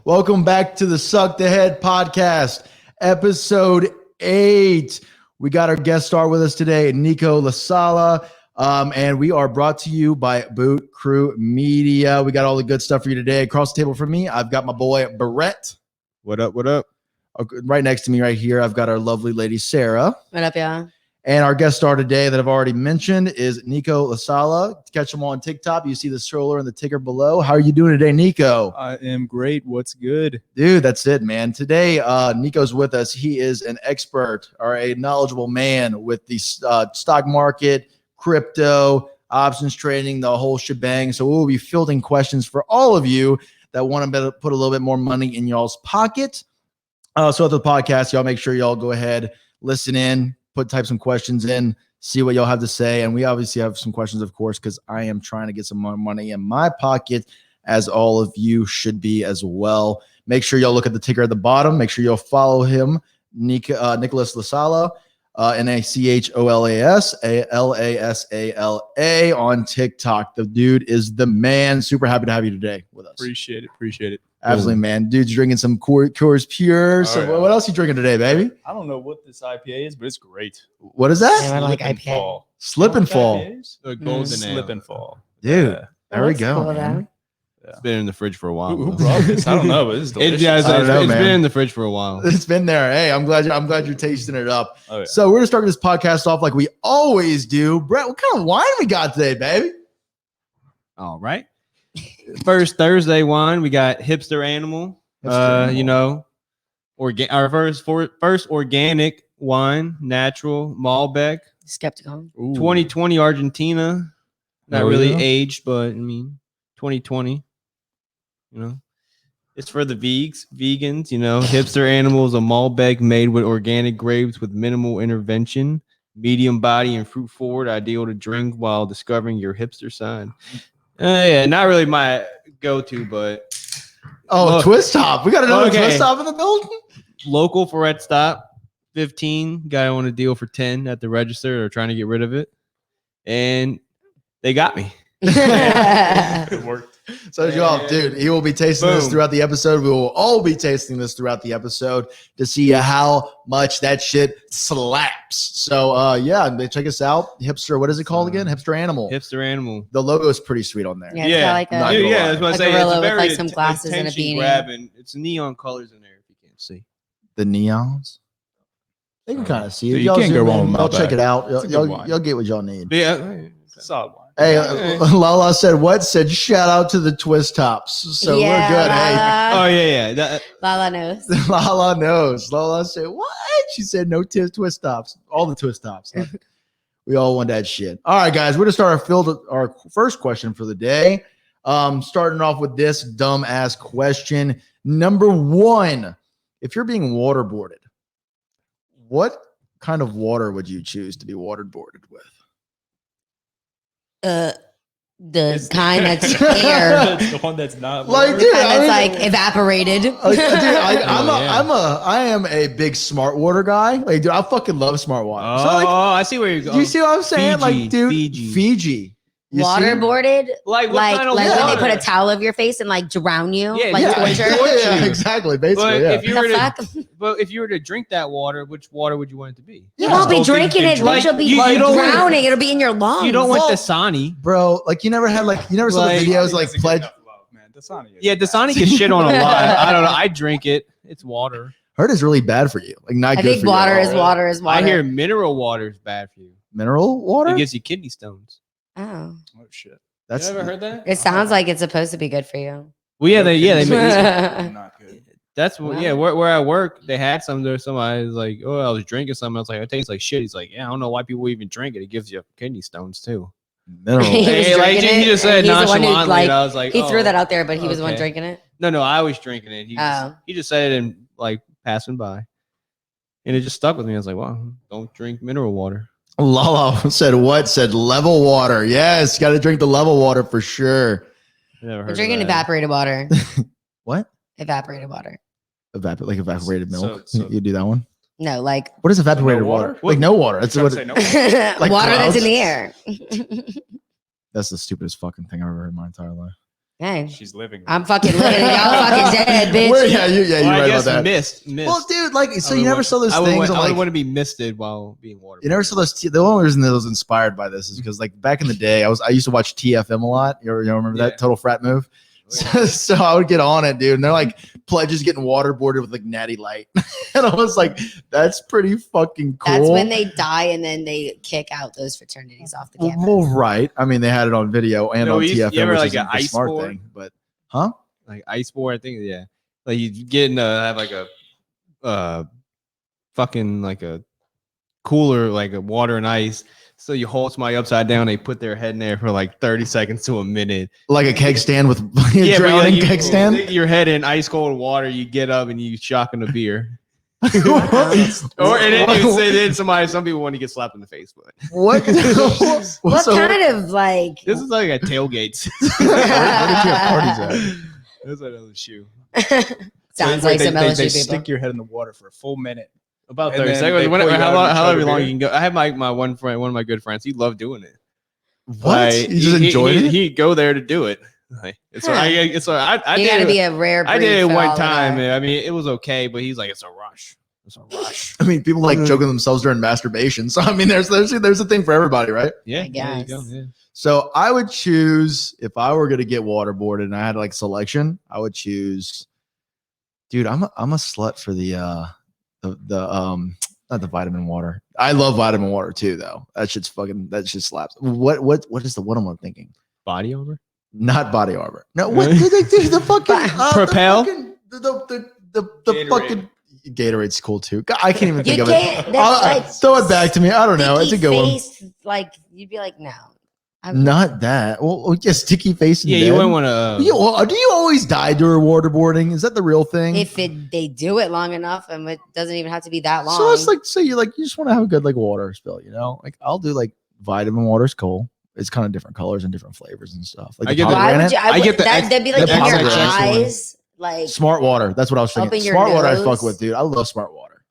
Welcome back to the Suck the Head podcast, episode 8. We got our guest star with us today, Nico Lasala, and we are brought to you by Boot Crew Media. We got all the good stuff for you today. Across the table from me, I've got my boy, Barrett. What up, what up? Right next to me right here, I've got our lovely lady, Sarah. What up, y'all? And our guest star today that I've already mentioned is Nico Lasala. Catch him on TikTok. You see the stroller and the ticker below. How are you doing today, Nico? I am great. What's good? Dude, that's it, man. Today, Nico's with us. He is an expert or a knowledgeable man with the stock market, crypto, options trading, the whole shebang. So we'll be fielding questions for all of you that want to put a little bit more money in y'all's pocket. So at the podcast, y'all make sure y'all go ahead, listen in, type some questions in, see what y'all have to say. And we obviously have some questions, of course, because I am trying to get some more money in my pocket, as all of you should be as well. Make sure y'all look at the ticker at the bottom. Make sure y'all follow him, Nicholas Lasala, NicholasLasala on TikTok. The dude is the man. Super happy to have you today with us. Appreciate it. Absolutely, man. Dude's drinking some Coors Pure. So yeah. What else are you drinking today, baby? I don't know what this IPA is, but it's great. What is that? Yeah, I like Slip and IPA. Fall. Slip and Fall. The golden Slip and Fall. Dude, Yeah. there we That's go, cool, man. though. It's been in the fridge for a while. Who brought this? I don't know, but it's delicious. I don't know, It's man. been in the fridge for a while. It's been there. Hey, I'm glad you're tasting it up. Oh, yeah. So we're gonna start this podcast off like we always do. Brett, what kind of wine we got today, baby? All right. First Thursday wine, we got Hipster Animal. Our first organic wine, natural Malbec, Skeptical. Ooh. 2020 Argentina. Not Oh, really yeah? aged, but I mean 2020. It's for the vegans. Hipster Animal is a Malbec made with organic grapes with minimal intervention, medium body and fruit forward, ideal to drink while discovering your hipster side. Yeah, not really my go-to, but look, Twist Top. We got another Okay. Twist Top in the building. local Ferret stop, 15. Guy on a deal for 10 at the register. They're trying to get rid of it, and they got me. It worked. So y'all, dude, he will be tasting this throughout the episode. We will all be tasting this throughout the episode to see how much that shit slaps. So yeah, check us out. Hipster, what is it called again? Hipster Animal. Hipster Animal. The logo is pretty sweet on there. Yeah, it's got like Not a, gonna lie. That's what I a say. gorilla It's with very like some glasses and a attention beanie. grabbing. It's neon colors in there if you can't see. The neons. They can kind of see it. You Y'all can't go zoom wrong in, with y'all Malbec. check it out. It's a good Y'all wine. get what y'all need. But yeah, Solid wine. Hey, Lala said what? Said shout out to the Twist Tops. So we're good. Hey, oh yeah. Lala knows. Lala knows. Lala said what? She said no Twist Tops. All the Twist Tops. We all want that shit. All right, guys, we're gonna start our first question for the day. Starting off with this dumb ass question. Number 1, if you're being waterboarded, what kind of water would you choose to be waterboarded with? The kind that's air. It's the one that's not Like, water. dude, And I it's mean, like evaporated. dude, I am a big smart water guy. Like, dude, I fucking love smart water. Oh, So, like, I see where you're going. do you see what I'm saying? Fiji, Like, dude, Fiji. You see? Waterboarded, Like what like kind of when they water? put a towel over your face and like drown you, Yeah, like yeah. torture. Yeah, exactly. Basically, But yeah. if you were The to, fuck? but if you were to drink that water, which water would you want it to be? You won't be Don't think drinking you it, can bitch. drink- You'll be you don't want- drowning. It'll be in your lungs. You don't want Well- Dasani. Bro, like you never saw Like- the videos like Doesn't get pledge. enough love, man. Dasani is- Yeah, Dasani gets shit on a lot. I don't know. I drink it. It's water. Heard is really bad for you. Like not I good think for water you. is water is water. I hear mineral water is bad for you. Mineral water. It gives you kidney stones. Oh, Oh shit. That's you ever heard that? it sounds like it's supposed to be good for you. Well, yeah, they make, Not good. that's what. Yeah, where I work, they had some there. Somebody was like, "Oh, I was drinking something." I was like, "It tastes like shit." He's like, "Yeah, I don't know why people even drink it. It gives you kidney stones too." mineral. He was Hey, like drinking he it, just and said he's the one who, nonchalantly. like, and I was like, He threw "Oh." that out there, but he was the one okay. drinking it. No, I was drinking it. Oh. He just said it in like passing by, and it just stuck with me. I was like, "Wow, don't drink mineral water." Lala said what? Said level water. Yes, got to drink the level water for sure. Never heard We're of drinking that. evaporated water. What? Evaporated water. Like evaporated milk. So- you do that one. No, like What is evaporated no water? water? Like no water. That's Trying what. to say no. Like water clouds? that's in the air. That's the stupidest fucking thing I've ever heard in my entire life. Hey, She's living. I'm fucking living. Y'all fucking dead, bitch. Yeah, you're Well, right I about guess that. missed. Well, dude, like, so I you would never want- saw those I would things. want- on, I like, would want to be misted while being water. you never saw those. The only reason that I was inspired by this is because, like, back in the day, I used to watch TFM a lot. You remember Yeah. that Total Frat Move? So I would get on it, dude, and they're like pledges getting waterboarded with like Natty Light, and I was like, "That's pretty fucking cool." That's when they die and then they kick out those fraternities off the campus. Well, right. I mean, they had it on video and No, on we used- TFM, you ever which like is an the ice smart board? thing. But, huh? Like ice board, I think. Yeah, like you get in have like a fucking like a cooler, like a water and ice. So you hold somebody upside down, they put their head in there for like 30 seconds to a minute. Like a keg stand with Yeah, but drowning you keg stand. stick your head in ice cold water, you get up and you shock in a beer. Or and then you say then some people want to get slapped in the face with it. What? What So- kind of like? This is like a tailgate. Where did you have parties at? That's another shoe. Sounds like some they LSU people. stick your head in the water for a full minute. About And 30 then seconds. they Whenever, pull you out and try however to long beer. you can go. I have my one friend, one of my good friends. He loved doing it. What? Like, You just enjoyed it? He'd go there to do it. Like, I You did gotta it. be a rare. I breed did it for all one of time. that. And, I mean, it was okay, but he's like, it's a rush. It's a rush. I mean, people like choking themselves during masturbation. So I mean, there's a thing for everybody, right? Yeah, I there you go. guess. Yeah. So I would choose if I were gonna get waterboarded and I had like selection. I would choose, dude. I'm a slut for the not the vitamin water. I love vitamin water too, though. That shit slaps. What is the what am I thinking? Body armor. Not body armor. No, what the fucking Propel? The Gatorade. fucking Gatorade's cool too. God, I can't even think You of can't. it. That's like Throw it back to me. I don't know. It's a good one. face, like you'd be like, no. I'm- Not that. Well, yeah, sticky face. And Yeah, you wouldn't want to. Do you always die during waterboarding? Is that the real thing? If they do it long enough, and it doesn't even have to be that long. So it's like, say you just want to have a good like water spill, Like I'll do like vitamin water's cool. It's kind of different colors and different flavors and stuff. Like I the get the- why would pomegranate. you? I get the that'd be like the in your pomegranate one. eyes, like Smart water. That's what I was Up thinking. in your Smart water I nose. fuck with, dude. I love smart water.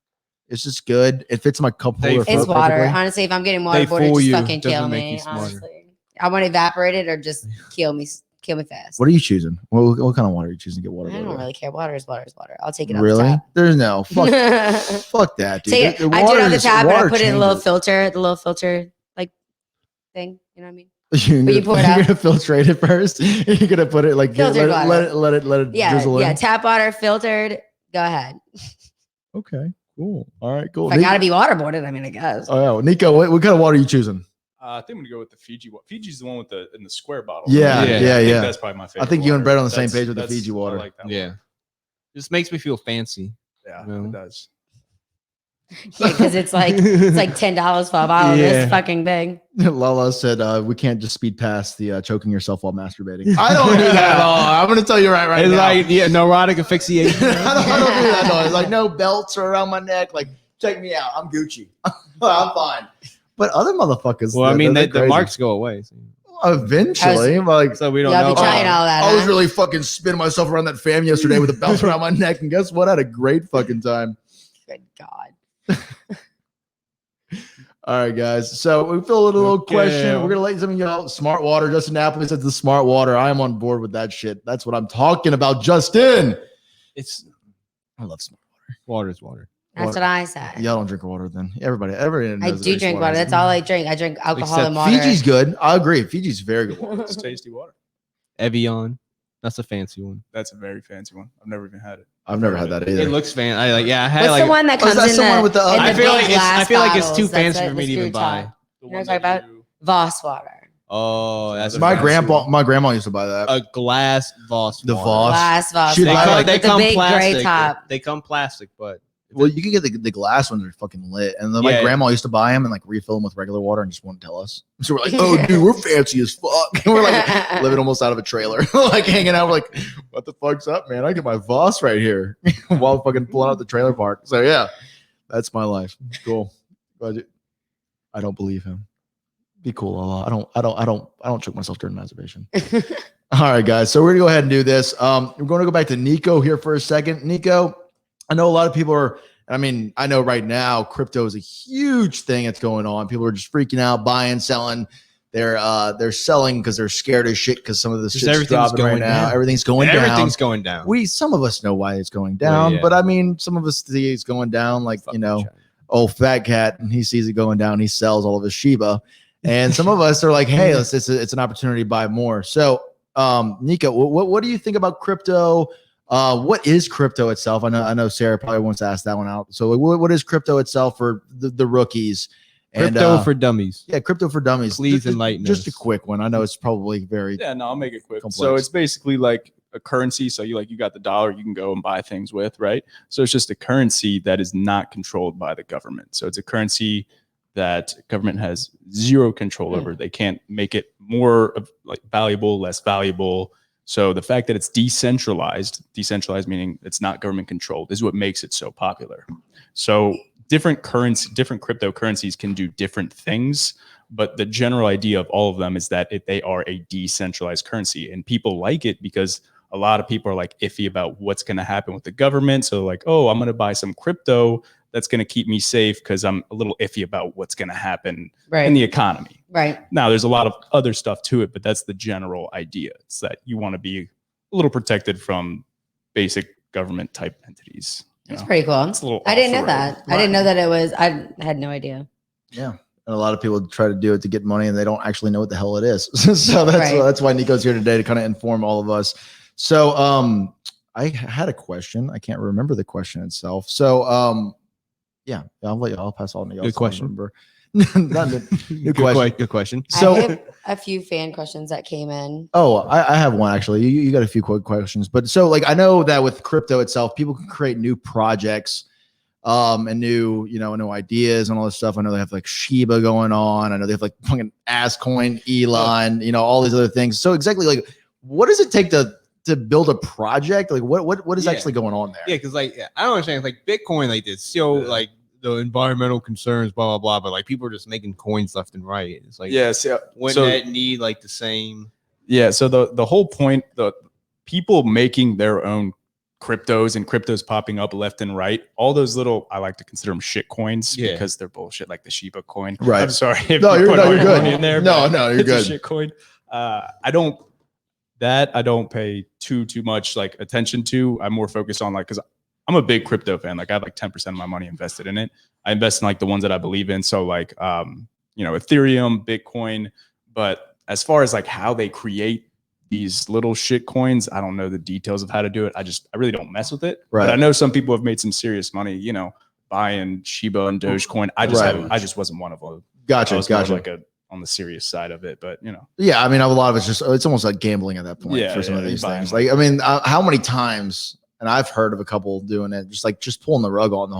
It's just good. It fits in my cup They- holder. it's perfectly. water. Honestly, if I'm getting They waterboarded, fool just you. fucking Doesn't kill make me. you smarter. Honestly, I want evaporated or just kill me fast. What are you choosing? What kind of water are you choosing to get water? I don't really care. Water is water is water. I'll take it Really? off There's no the fuck. tap. Fuck that, dude. Take it. I do it off the tap and I put it in a little filter, the little filter like thing. You know what I mean? You're you pour it gonna out. filtrate it first. You're gonna put it like Filtered water. let it Yeah, drizzle yeah. in. Tap water filtered. Go ahead. Okay, cool. All right, cool. If I gotta be waterboarded, I mean, I guess. Oh, yeah. Nico, what kind of water are you choosing? I think I'm gonna go with the Fiji one. Fiji's the one with in the square bottle. Yeah, Yeah. yeah, I think yeah. that's probably my favorite. I think you and water. Brett are on the same That's- page with the that's- Fiji water. I like that. Yeah. One. Just makes me feel fancy. Yeah, Well. it does. Yeah, because it's like $10 for a bottle. Yeah. This fucking big. Lala said we can't just speed past the choking yourself while masturbating. I don't do that at all. I'm gonna tell you right It's now. like neurotic asphyxiation. I don't do that. No. It's like no belts are around my neck. Like check me out. I'm Gucci. I'm fine. But other motherfuckers. Well, I mean, they're the crazy. marks go away. So, Eventually, like so we don't Y'all know. be trying about- all that. I was huh? really fucking spinning myself around that fam yesterday with a belt around my neck, and guess what? I had a great fucking time. Good God. All right, guys. So we feel a little Okay. question. We're gonna let some of y'all smart water. Justin Napoli says the smart water. I am on board with that shit. That's what I'm talking about, Justin. It's I love smart water is water. That's what I said. Y'all don't drink water then. Everybody knows I that do there's drink water. That's all I drink. I drink alcohol Except and water. Fiji's good. I agree. Fiji's very good water. It's tasty water. Evian. That's a fancy one. That's a very fancy one. I've never even had it. I've never had that either. It looks fan. I had What's like. the one that Oh, is comes that in someone the, with the- in I the feel big like it's. I glass feel like it's too bottles? That's fancy it, for the me to even screw buy. top. The You know one what I'm that talking you- Voss water. Oh, that's The my fancy my grandma used to buy that. a glass Voss. The water. Voss. Glass Voss She'd They buy, water. come, like- they with the come big plastic. gray top. They come plastic, but Well, you can get the glass ones are fucking lit, and then my Yeah. grandma used to buy them and like refill them with regular water and just wouldn't tell us. So we're like, "Oh, dude, we're fancy as fuck." And we're like living almost out of a trailer, like hanging out. We're like, "What the fuck's up, man? I get my Voss right here," while fucking pulling out the trailer park. So yeah, that's my life. Cool. But I don't believe him. Be cool, Lala. I don't choke myself during masturbation. All right, guys. So we're gonna go ahead and do this. We're going to go back to Nico here for a second. Nico, I know a lot of people are. I mean, I know right now crypto is a huge thing that's going on. People are just freaking out, buying, selling, they're selling because they're scared as shit because some of the shit's everything's dropping right going now. down. Everything's going down. Everything's going down. Some of us know why it's going down, yeah. but I mean, some of us see it's going down. Like Fucking China. old fat cat, and he sees it going down. He sells all of his Shiba, and some of us are like, hey, it's an opportunity to buy more. So, Nico, what do you think about crypto? What is crypto itself? I know Sarah probably wants to ask that one out. So, what is crypto itself for the rookies? And, Crypto for dummies. Yeah, crypto for dummies. Please enlighten just us. a quick one. I know it's probably very Yeah, no, I'll make it quick. complex. So it's basically like a currency. So you got the dollar, you can go and buy things with, right? So it's just a currency that is not controlled by the government. So it's a currency that government has zero control over. They can't make it more like valuable, less valuable. So the fact that it's decentralized meaning it's not government controlled, is what makes it so popular. So different cryptocurrencies can do different things, but the general idea of all of them is that they are a decentralized currency, and people like it because a lot of people are like iffy about what's going to happen with the government. So like, oh, I'm going to buy some crypto that's going to keep me safe because I'm a little iffy about what's going to happen in the economy. Right. Now, there's a lot of other stuff to it, but that's the general idea. It's that you want to be a little protected from basic government type entities. That's pretty cool. It's a little I didn't off know the that. road. I didn't know that it was. I had no idea. Yeah. And a lot of people try to do it to get money and they don't actually know what the hell it is. So Right. that's why Nico's here today to kind of inform all of us. So I had a question. I can't remember the question itself. So yeah, I'll pass all to you. Good question. Remember. Not good question. Good question. So I have a few fan questions that came in. I have one actually. You got a few quick questions, but so like I know that with crypto itself, people can create new projects, and new ideas and all this stuff. I know they have like Shiba going on. I know they have like fucking Coin, Elon, all these other things. So exactly like, what does it take to build a project? Like what is actually going on there? Yeah, because I don't understand. Like Bitcoin, like this, like the environmental concerns, blah blah blah. But like people are just making coins left and right. It's like wouldn't that need like the same? Yeah. So the whole point, the people making their own cryptos and cryptos popping up left and right, all those little, I like to consider them shit coins because they're bullshit, like the Shiba coin. Right. I'm sorry. If No, you're good. In there, no, you're it's good. A shit coin. I don't pay too much like attention to. I'm more focused on like, because I'm a big crypto fan. Like I have like 10% of my money invested in it. I invest in like the ones that I believe in. So like, Ethereum, Bitcoin. But as far as like how they create these little shit coins, I don't know the details of how to do it. I really don't mess with it. Right. But I know some people have made some serious money, buying Shiba and Dogecoin. I just wasn't one of them. Gotcha. I was more like on the serious side of it, but Yeah, I mean, a lot of it's almost like gambling at that point for some of these things. Like, I mean, how many times, and I've heard of a couple doing it, just pulling the rug on the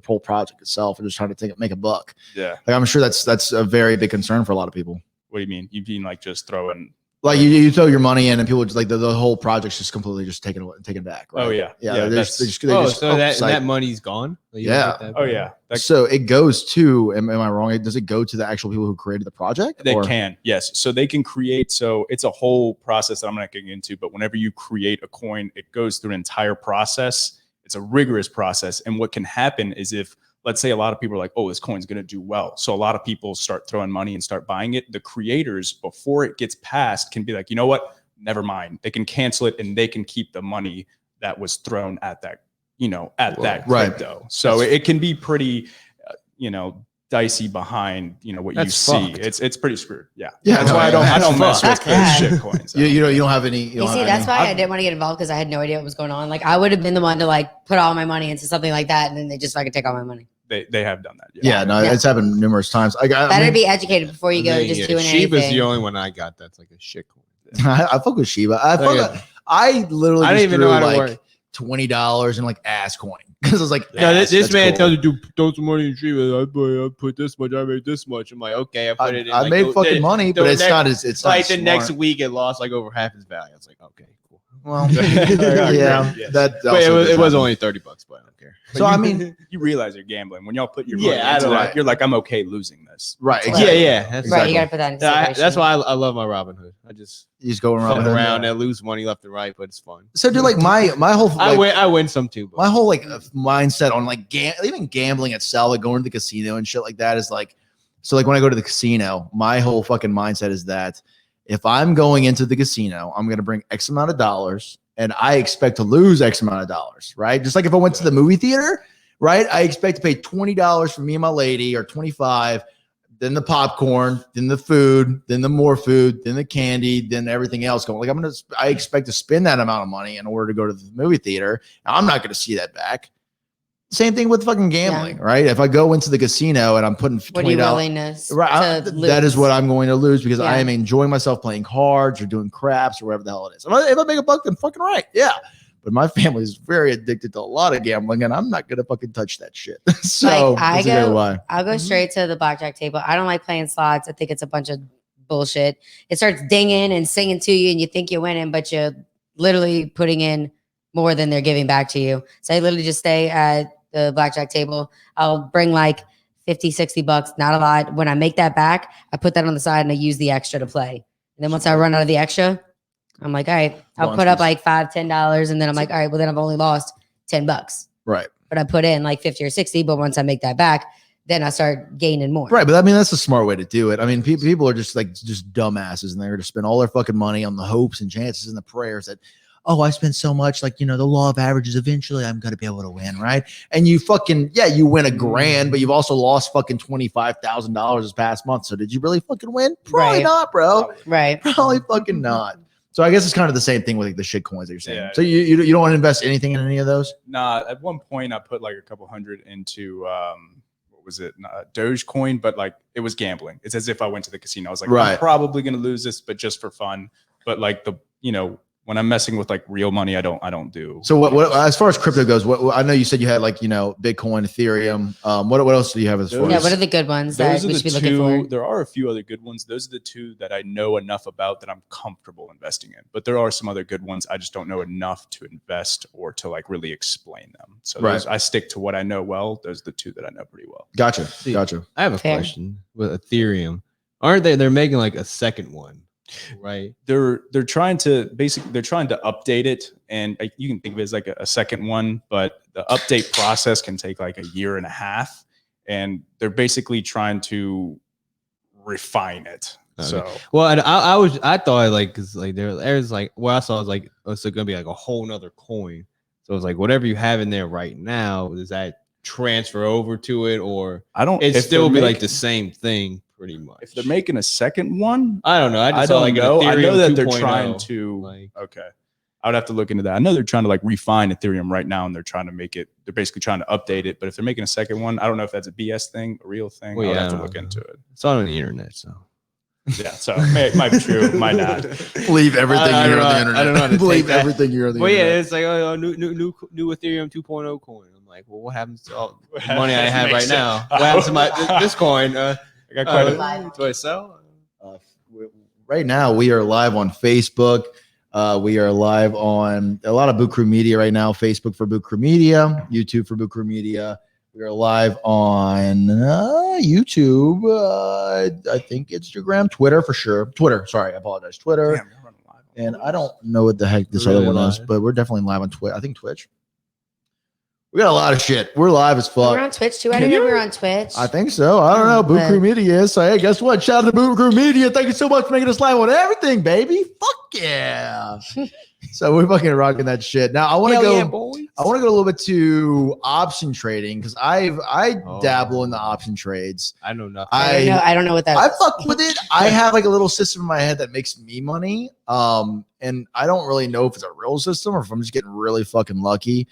whole project itself and just trying to make a buck. Yeah. Like, I'm sure that's a very big concern for a lot of people. What do you mean? You mean like just throwing? Like you throw your money in and people just like the whole project's just completely just taken back. Right? Oh yeah. Yeah. That money's gone. Oh yeah. So it goes to, am I wrong? Does it go to the actual people who created the project? They can, yes. So they can create. So it's a whole process that I'm not getting into, but whenever you create a coin, it goes through an entire process. It's a rigorous process. And what can happen is if, let's say a lot of people are like, oh, this coin's going to do well. So a lot of people start throwing money and start buying it. The creators, before it gets passed, can be like, you know what? Never mind. They can cancel it and they can keep the money that was thrown at that, that crypto. Right. So it can be pretty, dicey behind, what you see. It's pretty screwed. Yeah. That's why I don't mess with those shit coins. You don't have any. You see, that's why I didn't want to get involved because I had no idea what was going on. Like I would have been the one to like put all my money into something like that, and then they just fucking take all my money. They have done that. It's happened numerous times. Better be educated before you go just doing anything. Shiba's the only one I got that's like a shit coin. I fuck with Shiba. I literally I didn't even know how to work. $20 in like ass coin because I was like, this man tells you to throw some money in Shiba. I put this much. I made this much. I'm like, okay, I put it in. I made fucking money, but it's not like the next week it lost like over half its value. I was like, okay, cool. Well, yeah, it was only $30, but I don't care. So I mean, you realize you're gambling when y'all put your money into that. You're like, I'm okay losing this. Right. Exactly. Yeah. That's right. You gotta put that in consideration. That's why I love my Robinhood. You just go around and lose money left and right, but it's fun. So, dude, like my whole, I win some too. My whole mindset on like even gambling itself, like going to the casino and shit like that is like, So like when I go to the casino, my whole fucking mindset is that if I'm going into the casino, I'm going to bring X amount of dollars and I expect to lose X amount of dollars, right? Just like if I went to the movie theater, right? I expect to pay $20 for me and my lady or 25, then the popcorn, then the food, then the more food, then the candy, then everything else going. Like I expect to spend that amount of money in order to go to the movie theater. I'm not going to see that back. Same thing with fucking gambling, right? If I go into the casino and I'm putting $20, what are you willingness right, to lose? that is what I'm going to lose because I am enjoying myself playing cards or doing craps or whatever the hell it is. If I make a buck, then fucking right, yeah. But my family is very addicted to a lot of gambling, and I'm not gonna fucking touch that shit. So like I'll go straight to the blackjack table. I don't like playing slots. I think it's a bunch of bullshit. It starts dinging and singing to you, and you think you're winning, but you're literally putting in more than they're giving back to you. So I literally just stay at the blackjack table. I'll bring like 50, 60 bucks, not a lot. When I make that back, I put that on the side and I use the extra to play. And then once I run out of the extra, I'm like, all right, I'll put up like $5, $10. And then I'm like, all right, well then I've only lost $10. Right. But I put in like 50 or 60. But once I make that back, then I start gaining more. Right. But I mean, that's a smart way to do it. I mean, people are just dumbasses and they're going to spend all their fucking money on the hopes and chances and the prayers that, oh, I spent so much, like, the law of averages, eventually I'm going to be able to win, right? And you fucking, you win $1,000, but you've also lost fucking $25,000 this past month. So did you really fucking win? Probably not, bro. Right. Probably fucking not. So I guess it's kind of the same thing with like the shit coins that you're saying. Yeah. So you don't want to invest anything in any of those? Nah, at one point I put like a couple hundred into, what was it? Dogecoin, but like it was gambling. It's as if I went to the casino. I was like, I'm probably going to lose this, but just for fun. But like when I'm messing with like real money, I don't do. So what as far as crypto goes, what I know you said you had like, Bitcoin, Ethereum. What else do you have as far as? Yeah, what are the good ones that we should be looking for? There are a few other good ones. Those are the two that I know enough about that I'm comfortable investing in. But there are some other good ones I just don't know enough to invest or to like really explain them. So I stick to what I know well. Those are the two that I know pretty well. Gotcha. I have a question with Ethereum. Aren't they're making like a second one? Right. They're trying to update it, and you can think of it as like a second one, but the update process can take like a year and a half, and they're basically trying to refine it. Okay. So I thought like cause like there's like what I saw was like it's gonna be like a whole nother coin. So it's like whatever you have in there right now, does that transfer over to it, or it still be like the same thing? Pretty much. If they're making a second one, I don't know. I don't know. I know that they're 2.0, trying to. Okay, I would have to look into that. I know they're trying to like refine Ethereum right now, and they're trying to make it. They're basically trying to update it. But if they're making a second one, I don't know if that's a BS thing, a real thing. I would have to look into it. It's all on the internet, so. Yeah, so it might be true, might not. Believe everything you hear on the internet. I don't know how to believe everything you hear on the internet. Well, yeah, it's like new Ethereum 2.0 coin. I'm like, well, what happens to all the money I have right now? What happens to this coin? I got quite do I sell? Right now, we are live on Facebook. We are live on a lot of Boot Crew Media right now. Facebook for Boot Crew Media, YouTube for Boot Crew Media. We are live on YouTube. I think Instagram, Twitter for sure. Twitter, sorry, I apologize. Twitter. Damn, you're running live. And I don't know what the heck this other one is, but we're definitely live on Twitch. I think Twitch. We got a lot of shit. We're live as fuck. We're on Twitch too. I didn't know we were on Twitch. I think so. I don't know. Boot Crew Media is. So hey, guess what? Shout out to Boot Crew Media. Thank you so much for making us live on everything, baby. Fuck yeah. So we're fucking rocking that shit. Now I want to go. Yeah, I want to go a little bit to option trading because I dabble in the option trades. I know nothing. I don't know what that is. I fuck with it. I have like a little system in my head that makes me money. And I don't really know if it's a real system or if I'm just getting really fucking lucky.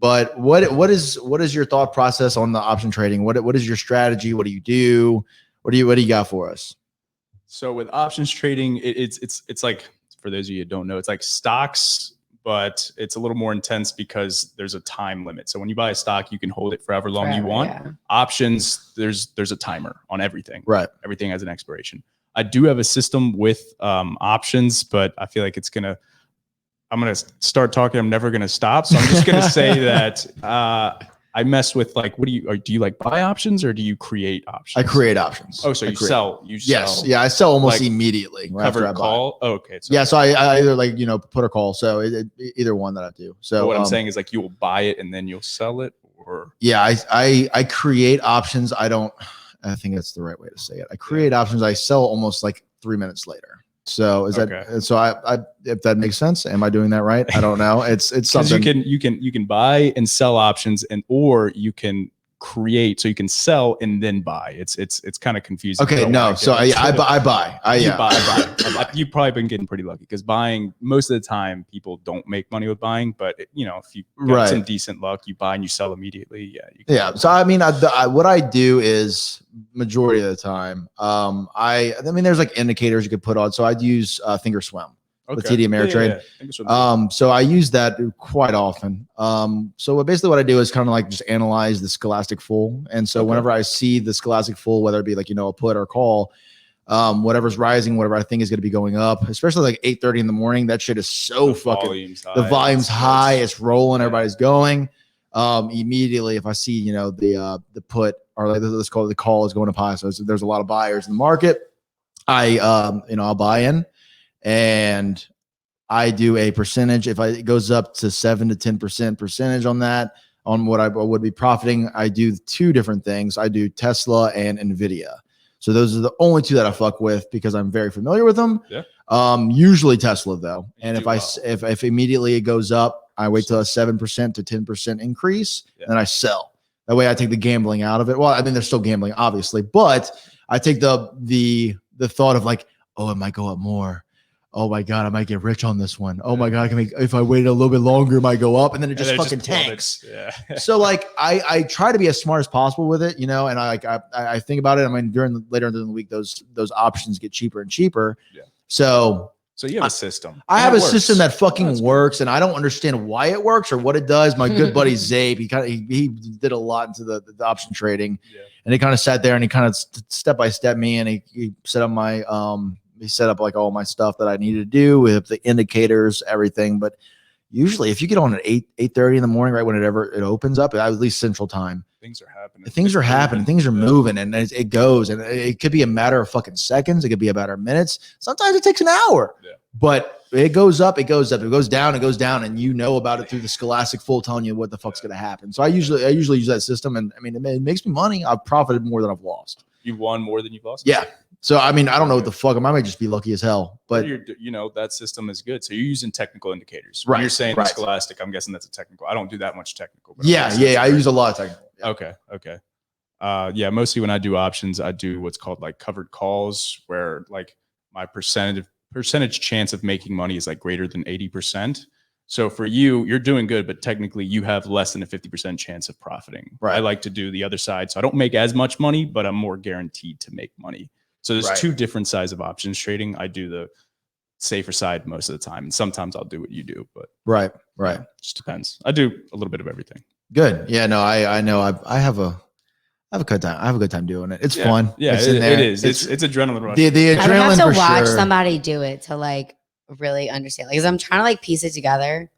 But what is your thought process on the option trading? What is your strategy? What do you do? What do you got for us? So with options trading, it's like, for those of you who don't know, it's like stocks, but it's a little more intense because there's a time limit. So when you buy a stock, you can hold it forever long you want. Yeah. Options, there's a timer on everything. Right. Everything has an expiration. I do have a system with options, but I feel like I'm going to start talking. I'm never going to stop. So I'm just going to say that I mess with like, do you like buy options or do you create options? I create options. Oh, so you sell. Yes. Yeah. I sell almost immediately. Covered call. Oh, okay. So yeah. So I either like, put or call. So either one that I do. So what I'm saying is like, you will buy it and then you'll sell it or. Yeah. I create options. I don't, I think that's the right way to say it. I create options. I sell almost like 3 minutes later. So is that so? I if that makes sense, am I doing that right? I don't know. It's something you can buy and sell options, or you can create, so you can sell and then buy. It's kind of confusing. Okay, no. So I buy. You buy. You've probably been getting pretty lucky because buying, most of the time people don't make money with buying, but if you got some decent luck, you buy and you sell immediately. Yeah. So I mean, what I do is majority of the time, I mean, there's like indicators you could put on. So I'd use Thinkorswim. With TD Ameritrade. So I use that quite often. So basically what I do is kind of like just analyze the Scholastic full. And so whenever I see the Scholastic full, whether it be like, a put or call, whatever's rising, whatever I think is going to be going up, especially like 8:30 in the morning, that shit is so the volume's high. It's rolling. Everybody's going. Immediately, if I see, the put, or like let's call it the call, is going up high. So there's a lot of buyers in the market. I'll buy in. And I do a percentage. If it goes up to 7 to 10% percentage on that, on what I would be profiting, I do 2 different things. I do Tesla and Nvidia. So those are the only 2 that I fuck with because I'm very familiar with them. Yeah. Usually Tesla though. And if immediately it goes up, I wait till a 7% to 10% increase, and I sell. That way I take the gambling out of it. Well, I mean, there's still gambling, obviously, but I take the thought of like, oh, it might go up more. Oh my God, I might get rich on this one. Oh my God, if I waited a little bit longer, it might go up, and then it just fucking tanks. Yeah. So like, I try to be as smart as possible with it, and I think about it. I mean, later in the week, those options get cheaper and cheaper. Yeah. So you have a system. I have a system that fucking works, and I don't understand why it works or what it does. My good buddy Zabe, he did a lot into the option trading, and he kind of sat there and he kind of step by step me, and he set up my he set up like all my stuff that I needed to do with the indicators, everything. But usually if you get on at 8:30 in the morning, right whenever it opens up, at least Central Time, things are happening. Things are moving, and it goes, and it could be a matter of fucking seconds. It could be a matter of minutes. Sometimes it takes an hour, but it goes up, it goes up, it goes down, and you know about it through the Scholastic full telling you what the fuck's going to happen. So I usually use that system, and I mean, it makes me money. I've profited more than I've lost. You've won more than you've lost? Yeah. So, I mean, I don't know what the fuck. I might just be lucky as hell, but that system is good. So you're using technical indicators. Right. When you're saying Scholastic, I'm guessing that's a technical. I don't do that much technical. But I use a lot of technical. Yeah. Okay. Mostly when I do options, I do what's called like covered calls, where like my percentage chance of making money is like greater than 80%. So for you're doing good, but technically you have less than a 50% chance of profiting. Right. I like to do the other side. So I don't make as much money, but I'm more guaranteed to make money. So there's 2 different sides of options trading. I do the safer side most of the time, and sometimes I'll do what you do. But right, just depends. I do a little bit of everything. Good. Yeah. No, I know. I have a good time. I have a good time doing it. It's fun. Yeah, it is. It's adrenaline rush. The adrenaline. I would have to watch somebody do it to like really understand. Like, 'cause I'm trying to like piece it together,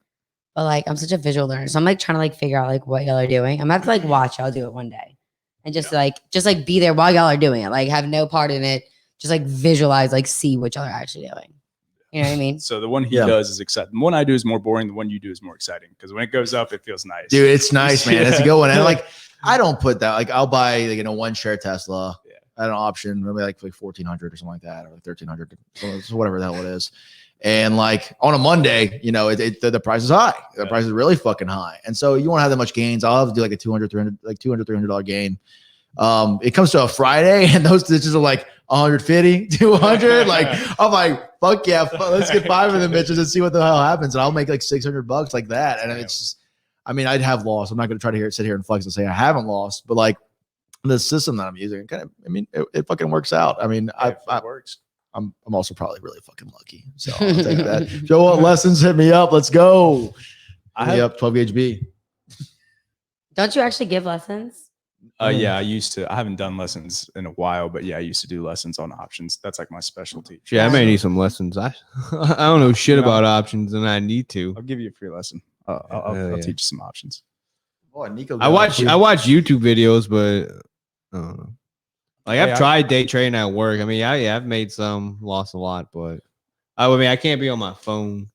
but like I'm such a visual learner, so I'm like trying to like figure out like what y'all are doing. I'm gonna have to like watch y'all do it one day. And just like be there while y'all are doing it. Like have no part in it. Just like visualize, like see what y'all are actually doing. You know what I mean? So the one he does is exciting. The one I do is more boring. The one you do is more exciting because when it goes up, it feels nice. Dude, it's nice, man. It's a good one. And like I don't put that. Like I'll buy like 1 share Tesla at an option, maybe like 1,400 or something like that, or like 1,300, so whatever the hell it is. And like on a Monday, the price is high. The price is really fucking high. And so you won't have that much gains. I'll have to do like a $200-$300 gain. It comes to a Friday and those stitches are like 150, 200. Like I'm like, fuck yeah, let's get 5 of them bitches and see what the hell happens. And I'll make like $600 like that. And it's just, I mean, I'd have lost. I'm not going to try to sit here and flex and say I haven't lost, but like the system that I'm using, it fucking works out. I mean, it works. I'm also probably really fucking lucky. So I'll take that. Joe, what lessons? Hit me up. Let's go. Hit me up 12 gauge B. Don't you actually give lessons? Yeah, I used to. I haven't done lessons in a while, but yeah, I used to do lessons on options. That's like my specialty. Yeah, I may need some lessons. I don't know shit about options, and I need to. I'll give you a free lesson. I'll teach you some options. Boy, Nico. I watch YouTube videos, but I don't know. Like I've tried day trading at work. I mean, I've made some, lost a lot, but I mean, I can't be on my phone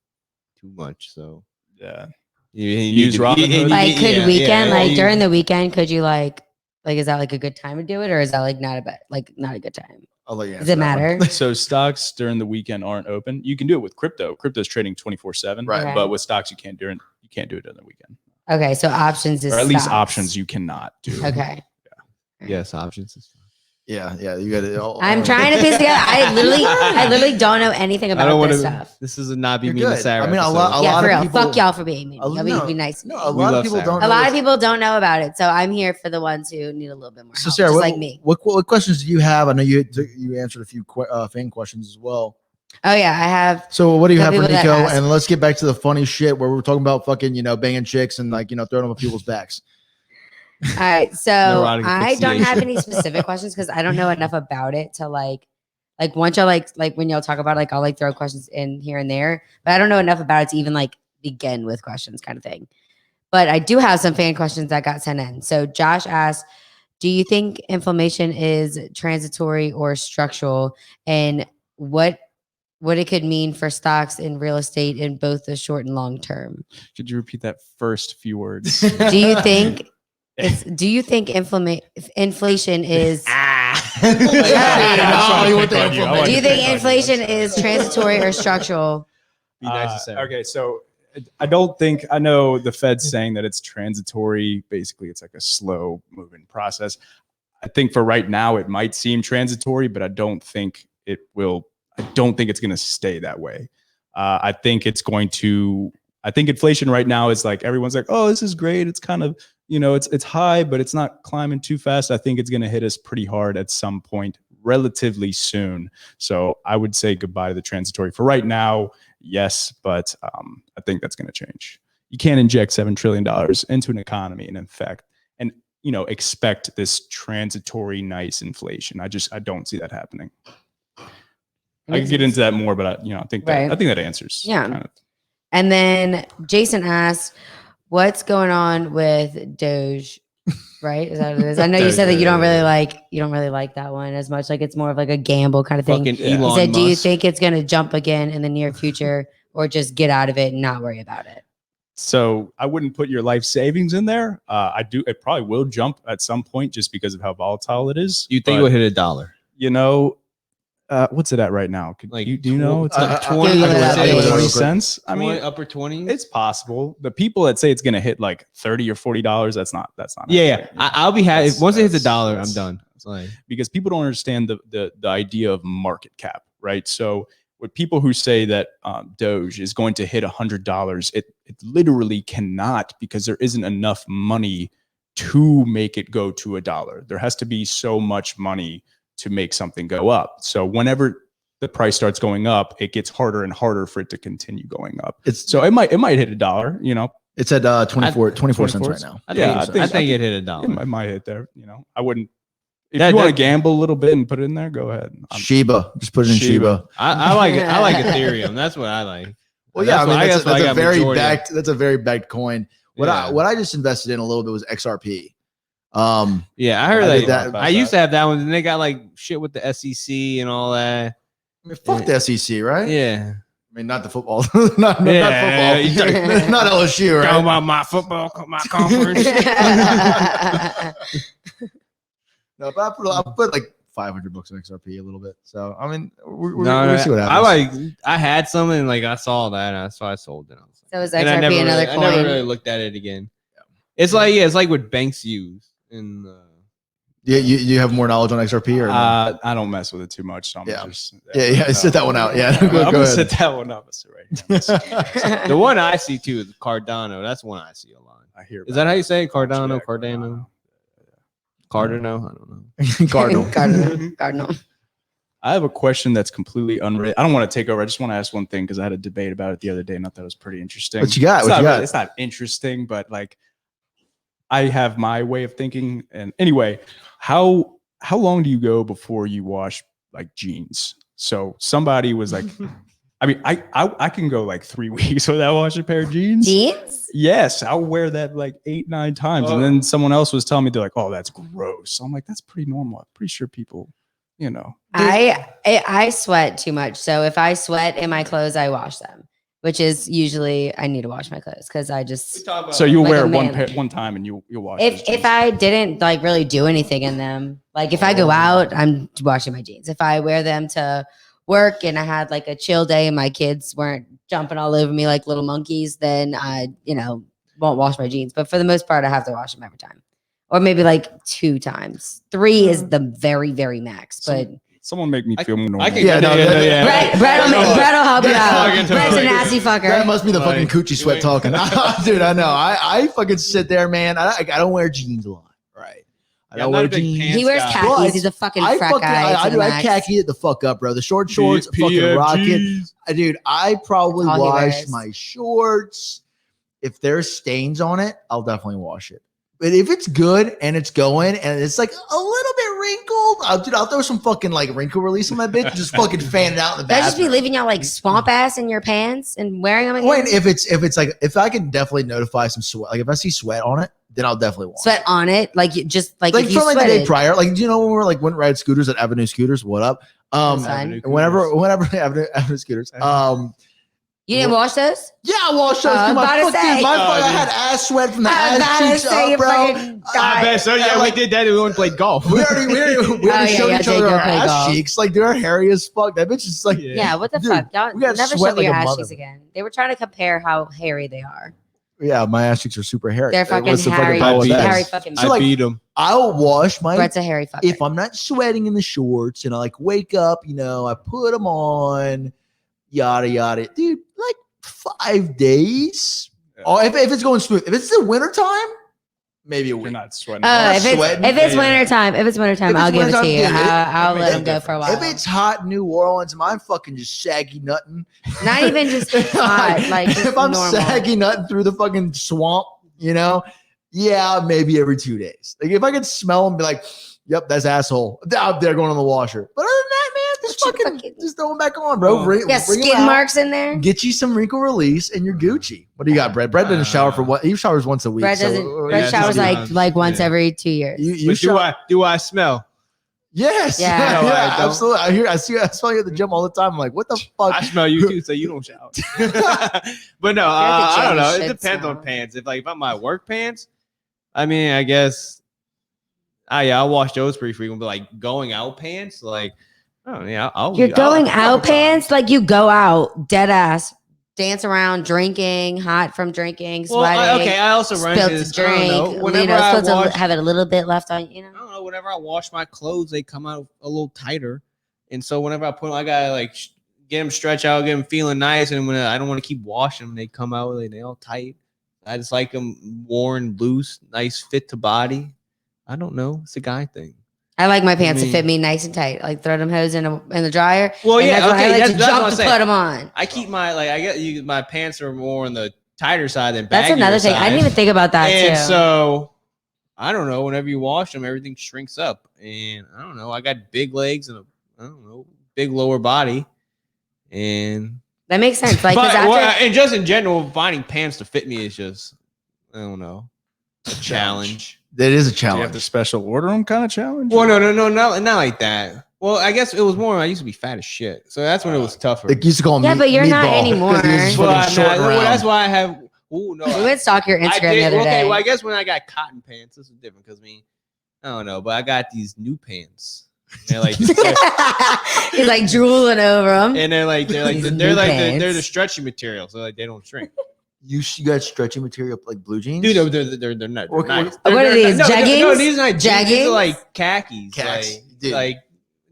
too much. So yeah, you use Robinhood. Like, could weekend, like during the weekend, could you like Like, is that like a good time to do it, or is that like not a good time? I'll let you Does answer it that one. matter? So stocks during the weekend aren't open. You can do it with crypto. Crypto's trading 24/7, Right. Okay. but with stocks you can't do it during the weekend. Okay, so options is Or at least stocks. options you cannot do. Okay. Yes, options is fine. Yeah, you got it. I'm trying to piece together. I literally don't know anything I about don't want this to. stuff. This is a not be You're mean to good. Sarah. I mean, a episode. lot Yeah, of for real. people- Fuck y'all for being mean. Y'all no, be nice to me. No, a We lot of love people Sarah. don't. A know lot of this. people don't know about it, so I'm here for the ones who need a little bit more So help, Sarah, just what, like me. what questions do you have? I know you answered a few fan questions as well. Oh yeah, I have. So what do you have Some for people that Nico? ask- And let's get back to the funny shit where we're talking about fucking banging chicks and like throwing them on people's backs. All right, so Neurotic I don't have asphyxiation. any specific questions because I don't know enough about it to like once y'all like when y'all talk about it, like I'll like throw questions in here and there, but I don't know enough about it to even like begin with questions kind of thing. But I do have some fan questions that got sent in. So Josh asked, do you think inflammation is transitory or structural, and what it could mean for stocks and real estate in both the short and long term? Could you repeat that first few words? Do you think inflation is do you think inflation is transitory or structural? Be nice to Sarah. Okay, so I don't think I know the Fed's saying that it's transitory. Basically, it's like a slow moving process. I think for right now it might seem transitory, but I don't think it will. I don't think it's going to stay that way. I think it's going to. I think inflation right now is like everyone's like, oh, this is great. It's kind of it's high, but it's not climbing too fast. I think it's going to hit us pretty hard at some point, relatively soon. So I would say goodbye to the transitory for right now. Yes, but I think that's going to change. You can't inject $7 trillion into an economy and expect this transitory nice inflation. I don't see that happening. I can get into that more, but I think that answers. Yeah. Kind of. And then Jason asked, what's going on with Doge? Right? Is that what it is? I know you said that you don't really like that one as much. Like it's more of like a gamble kind of thing. Fucking He Elon said, do you Musk. think it's gonna jump again in the near future, or just get out of it and not worry about it? So I wouldn't put your life savings in there. It probably will jump at some point just because of how volatile it is. You think it would hit $1? What's it at right now? Like, do you know? It's like 20 20 cents. I mean, upper 20s. it's possible. The people that say it's going to hit like $30 or $40, that's not. Yeah. accurate. I'll be happy. Once it hits $1, I'm that's- done. It's like, because people don't understand the idea of market cap, right? So with people who say that Doge is going to hit $100, it literally cannot, because there isn't enough money to make it go to $1. There has to be so much money to make something go up. So whenever the price starts going up, it gets harder and harder for it to continue going up. So It might hit $1. it's at 24 cents 24 right now. I Yeah, think it hit $1. It might hit there. I wouldn't. If That- you want to that- gamble a little bit and put it in there, go ahead. Shiba, just put it in Shiba. I like it. I like Ethereum. That's what I like. Well, yeah, That's what- that's a very majority of. backed. That's a very backed coin. What I just invested in a little bit was XRP. Yeah, I heard I that. did that. I used to have that one, and they got like shit with the SEC and all that. I mean, fuck the SEC, right? Yeah, I mean, not the football, not football, Yeah. not LSU, talking right? about my football, my conference. No, but I put like $500 in XRP a little bit. So I mean, we're No, see what happens. I had some, and like I saw that, and so I sold it. So is And I XRP never, another really, I never coin? really looked at it again. It's like what banks use. And Yeah, you have more knowledge on XRP or no? I don't mess with it too much. So I'm just sit that one out. Yeah, I'm go gonna ahead. sit that one up. the one I see too is Cardano. That's one I see a lot. I hear. Is that how you say it? Cardano? Yeah, Cardano? Cardano? I don't know. Cardinal. Cardinal. I have a question that's completely unrelated. I don't want to take over. I just want to ask one thing because I had a debate about it the other day, and I thought it was pretty interesting. What you got? It's What not you got? really- It's not interesting, but like I have my way of thinking. And anyway, how long do you go before you wash like jeans? So somebody was like, I mean, I can go like 3 weeks without washing a pair of jeans. Jeans? Yes, I'll wear that like 8-9 times. And then someone else was telling me, they're like, oh, that's gross. So I'm like, that's pretty normal. I'm pretty sure people, I sweat too much. So if I sweat in my clothes, I wash them. which is usually I need to wash my clothes because I just So you'll Like wear a one man. pair one time and you'll wash. those if jeans. I didn't like really do anything in them, like if I go out, I'm washing my jeans. If I wear them to work and I had like a chill day and my kids weren't jumping all over me like little monkeys, then I, won't wash my jeans. But for the most part, I have to wash them every time. Or maybe like 2 times. 3 is the very, very max. But someone make me feel more normal. I can Yeah, no, Brett will help you out. Fucking Brett's a totally. nasty That fucker. must be the fucking Like, coochie sweat talking. Dude, I know. I fucking sit there, man. I don't wear jeans a lot, right? I Yeah, don't I'm not wear a big jeans. pants He wears guy. khakis. But He's a fucking I frat fucking, guy. I to the do. I max. khaki it the fuck up, bro. The short shorts, fucking rocket. Dude, I probably All he wash wears. my shorts. If there's stains on it, I'll definitely wash it. But if it's good and it's going and it's like a little bit wrinkled, I'll throw some fucking like wrinkle release on that bitch. Just fucking fan it out in the That just be bathroom. leaving y'all like swamp ass in your pants and wearing them again. Wait, if it's like if I can definitely notify some sweat, like if I see sweat on it, then I'll definitely wash Sweat it. on it, like you just like Like if you from like the day sweated. prior, like do you know when we were like went ride scooters at Avenue Scooters? What up? That's fine. Whenever Avenue Scooters. You didn't wash those? Yeah, I washed those. I'm Dude, about to my fuck, say. dude, my Oh, fuck, I dude. had ass sweat from the I was ass about to cheeks say up, you bro. fucking I died. bet so. Yeah, like- we did that. We went and played golf. We already Oh, yeah, showed y'all each did other go our play ass golf. cheeks. Like they're hairy as fuck. That bitch is like, Yeah, what the Dude, fuck? Y'all we got never sweat show me your like a ass mother. cheeks again. They were trying to compare how hairy they are. yeah, my ass cheeks are super hairy. They're fucking What's the hairy. problem with I beat that? Hairy fucking. So, I like, beat him. I'll wash my Brett's a hairy fucker. if I'm not sweating in the shorts and I like wake up, I put them on, yada yada, dude. Like 5 days. Yeah. Oh, if it's going smooth. If it's the wintertime, maybe a You're week. not sweating. Oh, if sweating. it's Yeah. wintertime, If it's I'll give it wintertime, to you. dude, I'll it let makes him a go for a while. If it's hot in New Orleans, I'm fucking just saggy nutting. Not even just hot, like just if I'm normal. saggy nutting through the fucking swamp, yeah, maybe every 2 days. Like if I could smell them, be like, yep, that's asshole out there going on the washer. But other than that, man, just What you fucking just throw them back on, bro. Oh. Bring You got 'em skin out, marks in there. Get you some wrinkle release, and you're Gucci. What do you got, Brett? Brett doesn't shower for what? He showers once a week. Brett so, doesn't. yeah, Brett showers sometimes. like once Yeah. every 2 years. You But shower. do I smell? Yes. Yeah. Yeah, No, I don't. absolutely. I smell you at the gym all the time. I'm like, what the fuck? I smell you too, so you don't shout. But no, at the I don't gym, know. you It should depends smell. on pants. If I'm my work pants, I mean, I guess. Yeah, I'll wash those pretty frequently. But like going out pants, like, oh yeah, You're going I'll- out pants like you go out dead ass, dance around, drinking, hot from drinking, Well, sweating. I also run Spilled this. to drink. I don't know. Whenever I supposed wash, to have it a little bit left on. I don't know. Whenever I wash my clothes, they come out a little tighter, and so whenever I put, I gotta like get them stretch out, get them feeling nice, and when I don't want to keep washing them, they come out they all tight. I just like them worn loose, nice fit to body. I don't know. It's a guy thing. I like my pants to mean- fit me nice and tight. Like throw them hose in the dryer. Well, and yeah, that's when okay, I like that's to what jump I'm to saying. put them on. I keep my I get you. My pants are more on the tighter side than That's baggier another thing. I side. didn't even think about that And too. so I don't know. Whenever you wash them, everything shrinks up, and I don't know. I got big legs and big lower body, and That makes sense. Like 'cause but, after and just in general, finding pants to fit me is just I don't know a challenge. That is a Do you have challenge. to special order them kind of challenge? Well, no, not like that. Well, I guess it was more. I used to be fat as shit, so that's when it was tougher. They used to call him Yeah, but you're not meatball. anymore. He was just Well, fucking short and well, round. that's why I have. Oh no, we went stalk your I Instagram did- the other okay, day. well, I guess when I got cotton pants, this is different because I don't know, but I got these new pants. They're like, He's like drooling over them. and they're like These they're new like pants. they're the stretchy material, so like they don't shrink. You got stretchy material like blue jeans? Dude, they're not. What- They're what- not What are these, No, jeggings? these are not jeans. These Jeggings? are like khakis, Khakis, dude. like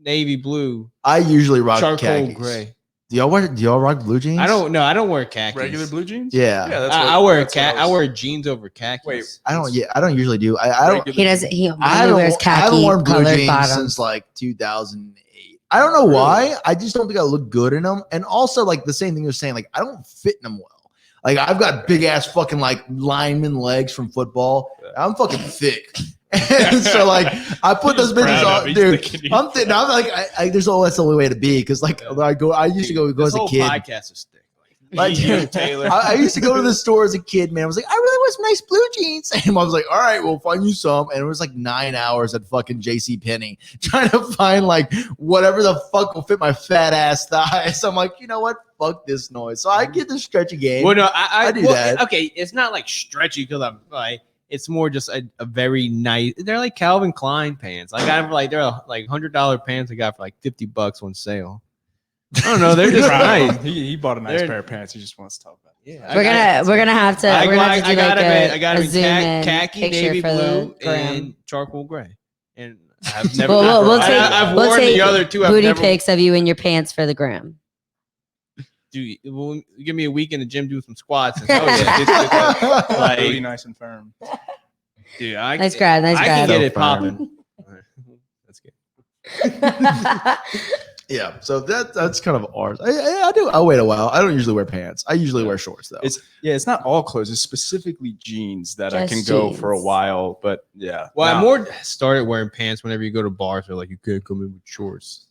navy blue, I usually rock charcoal khakis. gray. Do y'all rock blue jeans? I don't wear khakis. regular blue jeans? Yeah. that's I what- wear that's what I I was- wear jeans over khakis. Wait, I don't usually do. I don't. Regular He doesn't. He I only haven't, wears I haven't khaki worn blue colored jeans bottoms. since like 2008. I don't know why. I just don't think I look good in them. And also, like the same thing you're saying, like I don't fit in them well. Like I've got big ass fucking like lineman legs from football. I'm fucking thick. And so like I put those He's bitches proud of on, it. He's dude. thinking I'm thinking. I'm like, that's the only way to be because like I used to go This as a whole kid. podcast is thick. Like, you, Taylor. I used to go to the store as a kid, man. I was like, I really want some nice blue jeans. And I was like, all right, we'll find you some. And it was like 9 hours at fucking J.C. Penney trying to find like whatever the fuck will fit my fat ass thighs. So I'm like, you know what? fuck this noise. So I get the stretchy game. Well, no, I do well, that. Okay, it's not like stretchy because I'm like, it's more just a very nice. They're like Calvin Klein pants. I got them for like they're like $100 pants. I got for like $50 on sale. I don't know. They're just nice. He bought a nice They're- pair of pants. He just wants to talk about it. Yeah, We're gonna have to. We're gonna have to do like I got a him zoom in khaki, picture navy for blue, the gram. and charcoal gray. And I've never. We'll take I've we'll worn take the other two. I've booty never, pics of you in your pants for the gram. Dude, well, give me a week in the gym, do some squats. And, like, Really nice and firm. dude, Nice grab, nice I grab. can get So it firm. popping. That's good. Yeah, so that's kind of ours. I do. I wait a while. I don't usually wear pants. I usually wear shorts though. It's not all clothes. It's specifically jeans that I can Just go for a jeans. while. But yeah, Well, I now- more started wearing pants whenever you go to bars. They're like, you can't come in with shorts.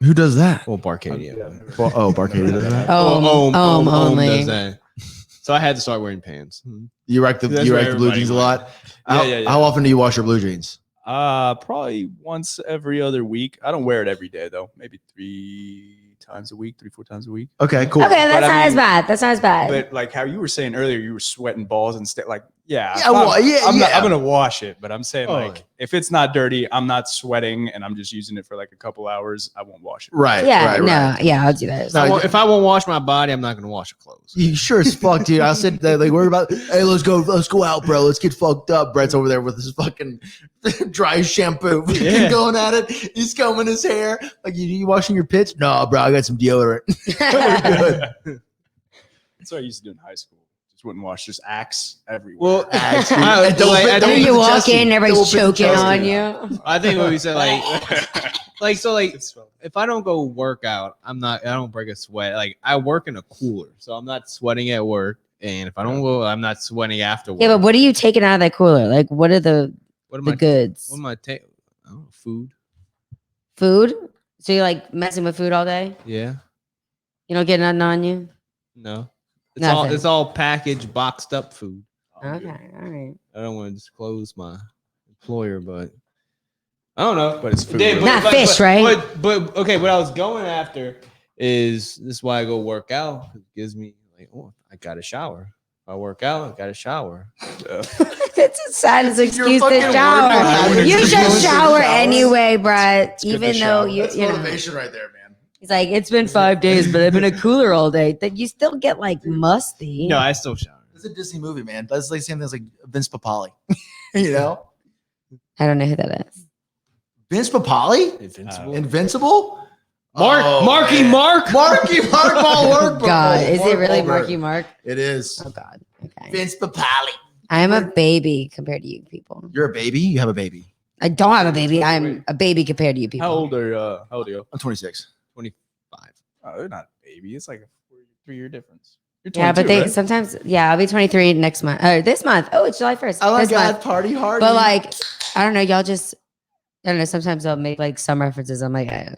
Who does that? Well, Barcadia. Well, Barcadia does that. Only. does that. So I had to start wearing pants. You like the That's you where like the blue everybody jeans a went. lot. Yeah. How often do you wash your blue jeans? Probably once every other week. I don't wear it every day though. Maybe 3-4 times a week. Okay, cool. Okay, that's But I not as mean- bad. That's not as bad. But like how you were saying earlier, you were sweating balls and stuff. Like, yeah, Yeah, well, yeah, I'm yeah. gonna wash it, but I'm saying Oh. like if it's not dirty, I'm not sweating, and I'm just using it for like a couple hours. I won't wash it. Right. yeah, right, no, right. yeah, I'll do that. No, If I won't wash my body, I'm not going to wash the clothes. You sure as fuck, dude. I said that, like we're about. Hey, let's go out, bro. Let's get fucked up. Brett's over there with his fucking dry shampoo, Yeah. going at it. He's combing his hair. Like, you washing your pits? No, bro. I got some deodorant. We're good. That's what I used to do in high school. Just wouldn't wash, just Axe everywhere. Well, Axe, dude. I- And don't like, fit- I don't Then think fit you the walk chest in, Don't everybody's fit the choking chest on in. you. I think what we said, like, if I don't go work out, I don't break a sweat. Like, I work in a cooler, so I'm not sweating at work. And if I don't go, I'm not sweating after work. Yeah, but what are you taking out of that cooler? Like, what are the what am the I? goods? What am I taking? Oh, food. Food? So you're like messing with food all day? Yeah. You don't get nothing on you? No. Nothing. It's all packaged, boxed up food. Okay, all right. I don't want to disclose my employer, but I don't know. But it's food. Yeah, really. Not fish, right? But okay, what I was going after is this is why I go work out. It gives me like, oh, I got a shower. If I work out, I got a shower. That's the saddest excuse fucking to working shower. habits You is should going to shower the shower. anyway, Brett. good to Even though shower. you, That's you know, motivation right there, man. he's like, it's been 5 days, but I've been in a cooler all day. That you still get like musty. No, I still shower. It's a Disney movie, man. That's like the same thing as like Vince Papali. You know, I don't know who that is. Vince Papali, Invincible. Invincible. Mark, Oh, Marky man. Mark. Marky Mark Wahlberg. God, is it really Wahlberg. Marky Mark? It is. Oh God. Okay. Vince Papali. I am a baby compared to you people. You're a baby. You have a baby. I don't have a baby. I'm a baby compared to you people. How old are you? I'm 26. 25. Oh, they're not baby. It's like a 3-year difference. You're Yeah, but 22, they right? sometimes. Yeah, I'll be 23 next month. This month. Oh, it's July 1st. Oh my This God, month. party hard. But like, I don't know. Y'all just. I don't know. Sometimes they'll make like some references. I'm like, I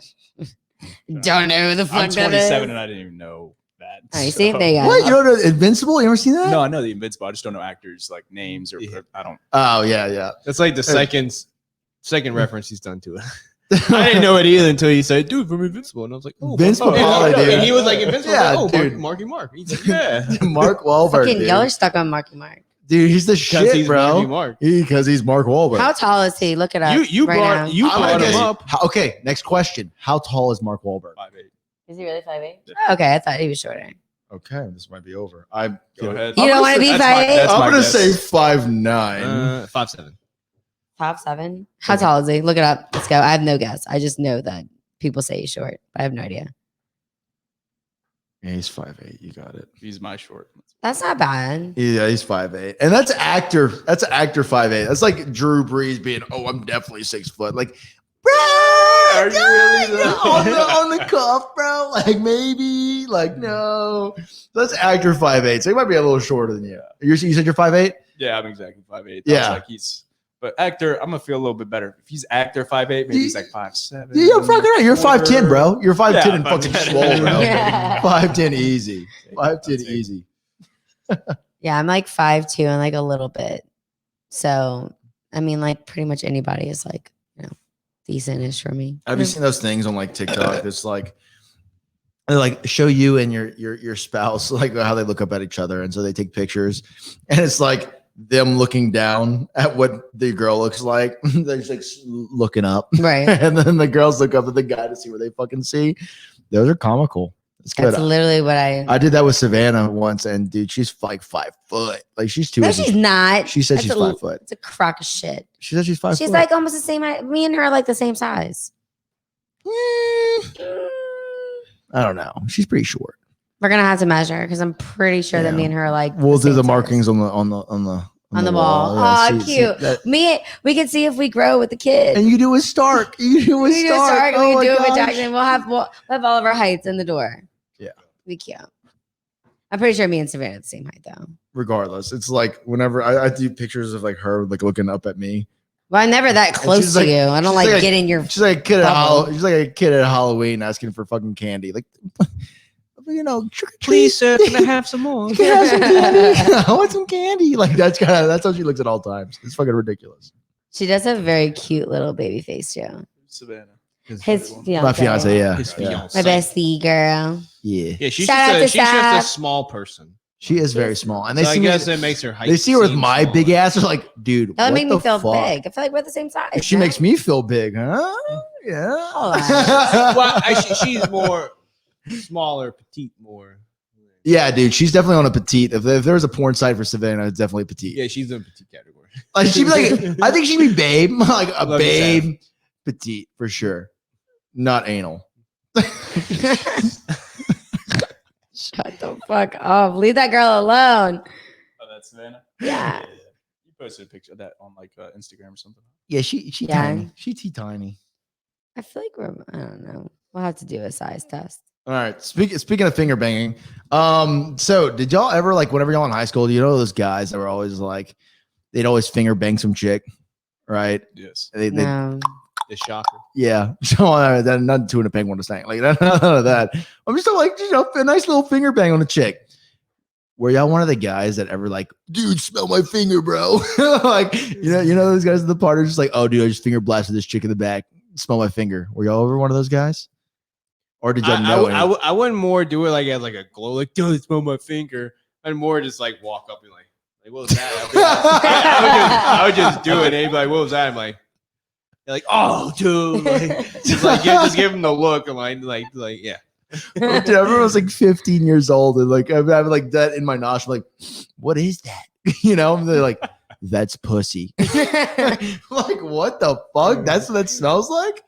don't know who the fuck I'm that 27 is. and I didn't even know that. Oh, you see? so- There you go. what? You don't know Invincible? You ever seen that? No, I know the Invincible. I just don't know actors like names or Yeah. I don't. Oh yeah, yeah. That's like the second reference he's done to it. I didn't know it either until he said, "Dude, from Invincible," and I was like, "Oh, Vince Mark- Papali, and dude. he was like, "Invincible." Yeah, Yeah, oh, dude. Marky Mark. He's like, "Yeah." Mark Wahlberg. Fucking, Dude. y'all are stuck on Marky Mark. Dude, he's the Because shit, he's bro. Marky Mark. Because he's Mark Wahlberg. How tall is he? Look it up. You right brought now. you I brought guess- him up. Okay, next question. How tall is Mark Wahlberg? 5'8". Is he really 5'8"? Yeah. Okay, I thought he was shorter. Okay, this might be over. I'm Go ahead. You don't want to be That's my- 5'8"? that's I'm my gonna guess. say 5'9". 5'7". Top 7. How tall is he? Look it up. Let's go. I have no guess. I just know that people say he's short, but I have no idea. Yeah, he's 5'8". You got it. He's my short. That's not bad. Yeah, he's 5'8", and that's actor. That's actor 5'8". That's like Drew Brees being, "Oh, I'm definitely 6 foot." Like, bro, Are you really on the cuff, bro? Like maybe, like no. That's actor 5'8". So he might be a little shorter than you. You said you're 5'8". Yeah, I'm exactly 5'8". Yeah. Like he's, but actor, I'm gonna feel a little bit better. If he's actor 5'8", maybe he's like 5'7". Yeah, you're fucking right. You're 5'10", bro. You're 5'10" Yeah, and fucking 5'10". swole, bro. Yeah. 5'10" easy. 5'10" I'll take it. easy. Yeah, I'm like 5'2" and like a little bit. So, I mean, like pretty much anybody is like, decent-ish for me. Have you seen those things on like TikTok? It's like they like show you and your spouse like how they look up at each other, and so they take pictures, and it's like them looking down at what the girl looks like. They're just like looking up, Right. and then the girls look up at the guy to see what they fucking see. Those are comical. It's good. That's literally what I did that with Savannah once, and dude, she's like 5 foot. Like she's too. No, she's not. She said That's she's 5 foot. It's a crock of shit. She said she's 5 foot. She's like almost the same. Me and her are like the same size. I don't know. She's pretty short. We're gonna have to measure because I'm pretty sure that me and her are like. We'll do same the size. markings on the wall. Yeah, Oh, cute. We can see if we grow with the kid. And you do a Stark. You do a We can do a Stark. Stark. Oh We my can do it with gosh. Jackson. We'll have all of our heights in the door. Yeah. Be cute. I'm pretty sure me and Savannah are the same height though. Regardless, it's like whenever I do pictures of like her like looking up at me. Well, I'm never that close she's to like- you. I don't she's like like- getting your. She's like a kid at Bubble. she's like a kid at Halloween asking for fucking candy. Like, you know, trick or treat. Please, sir, can I have some more? Can I have some candy? I want some candy. Like that's how she looks at all times. It's fucking ridiculous. She does have a very cute little baby face too. Savannah. His fiance. My fiance, yeah. His Yeah. fiance. My bestie girl. Yeah. Yeah, she's Shout out to just Sab. a small person. She is very small. And they So I see guess me, it makes her height. they see her with seem my smaller. big ass. They're like, dude, That would what make me the feel fuck? big. I feel like we're the same size. She no? makes me feel big, huh? Yeah. Hold on. Well, she's more smaller, petite, more. Yeah, dude, she's definitely on a petite. If there was a porn site for Savannah, it's definitely petite. Yeah, she's in petite category. Like she'd be like, I think she'd be babe, like a Love you, babe, petite for sure, not anal. Shut the fuck up. Leave that girl alone. Oh, that's Savannah. Yeah. You posted a picture of that on like Instagram or something. Yeah, she Yeah. tiny. She tiny. I feel like I don't know. We'll have to do a size test. All right. Speaking of finger banging, so did y'all ever like whenever y'all in high school, you know those guys that were always like they'd always finger bang some chick, right? Yes. They No. The shocker. yeah. So that not two in a penguin to saying like none of that. I'm just like a nice little finger bang on a chick. Were y'all one of the guys that ever like, dude, smell my finger, bro? Like you know those guys at the party are just like, oh, dude, I just finger blasted this chick in the back. Smell my finger. Were y'all ever one of those guys? Or did y'all know? I wouldn't more do it like as like a glow, like dude, smell my finger, and more just like walk up and like what was that? I'd be like- I would just do it. And he'd be like, what was that? I'm like, they're like, oh, dude, like, just give him the look. I'm like, yeah. Dude, everyone was like 15 years old and like I'm having like that in my nostril, like, what is that? You know, and they're like, that's pussy. Like, what the fuck? That's what that smells like?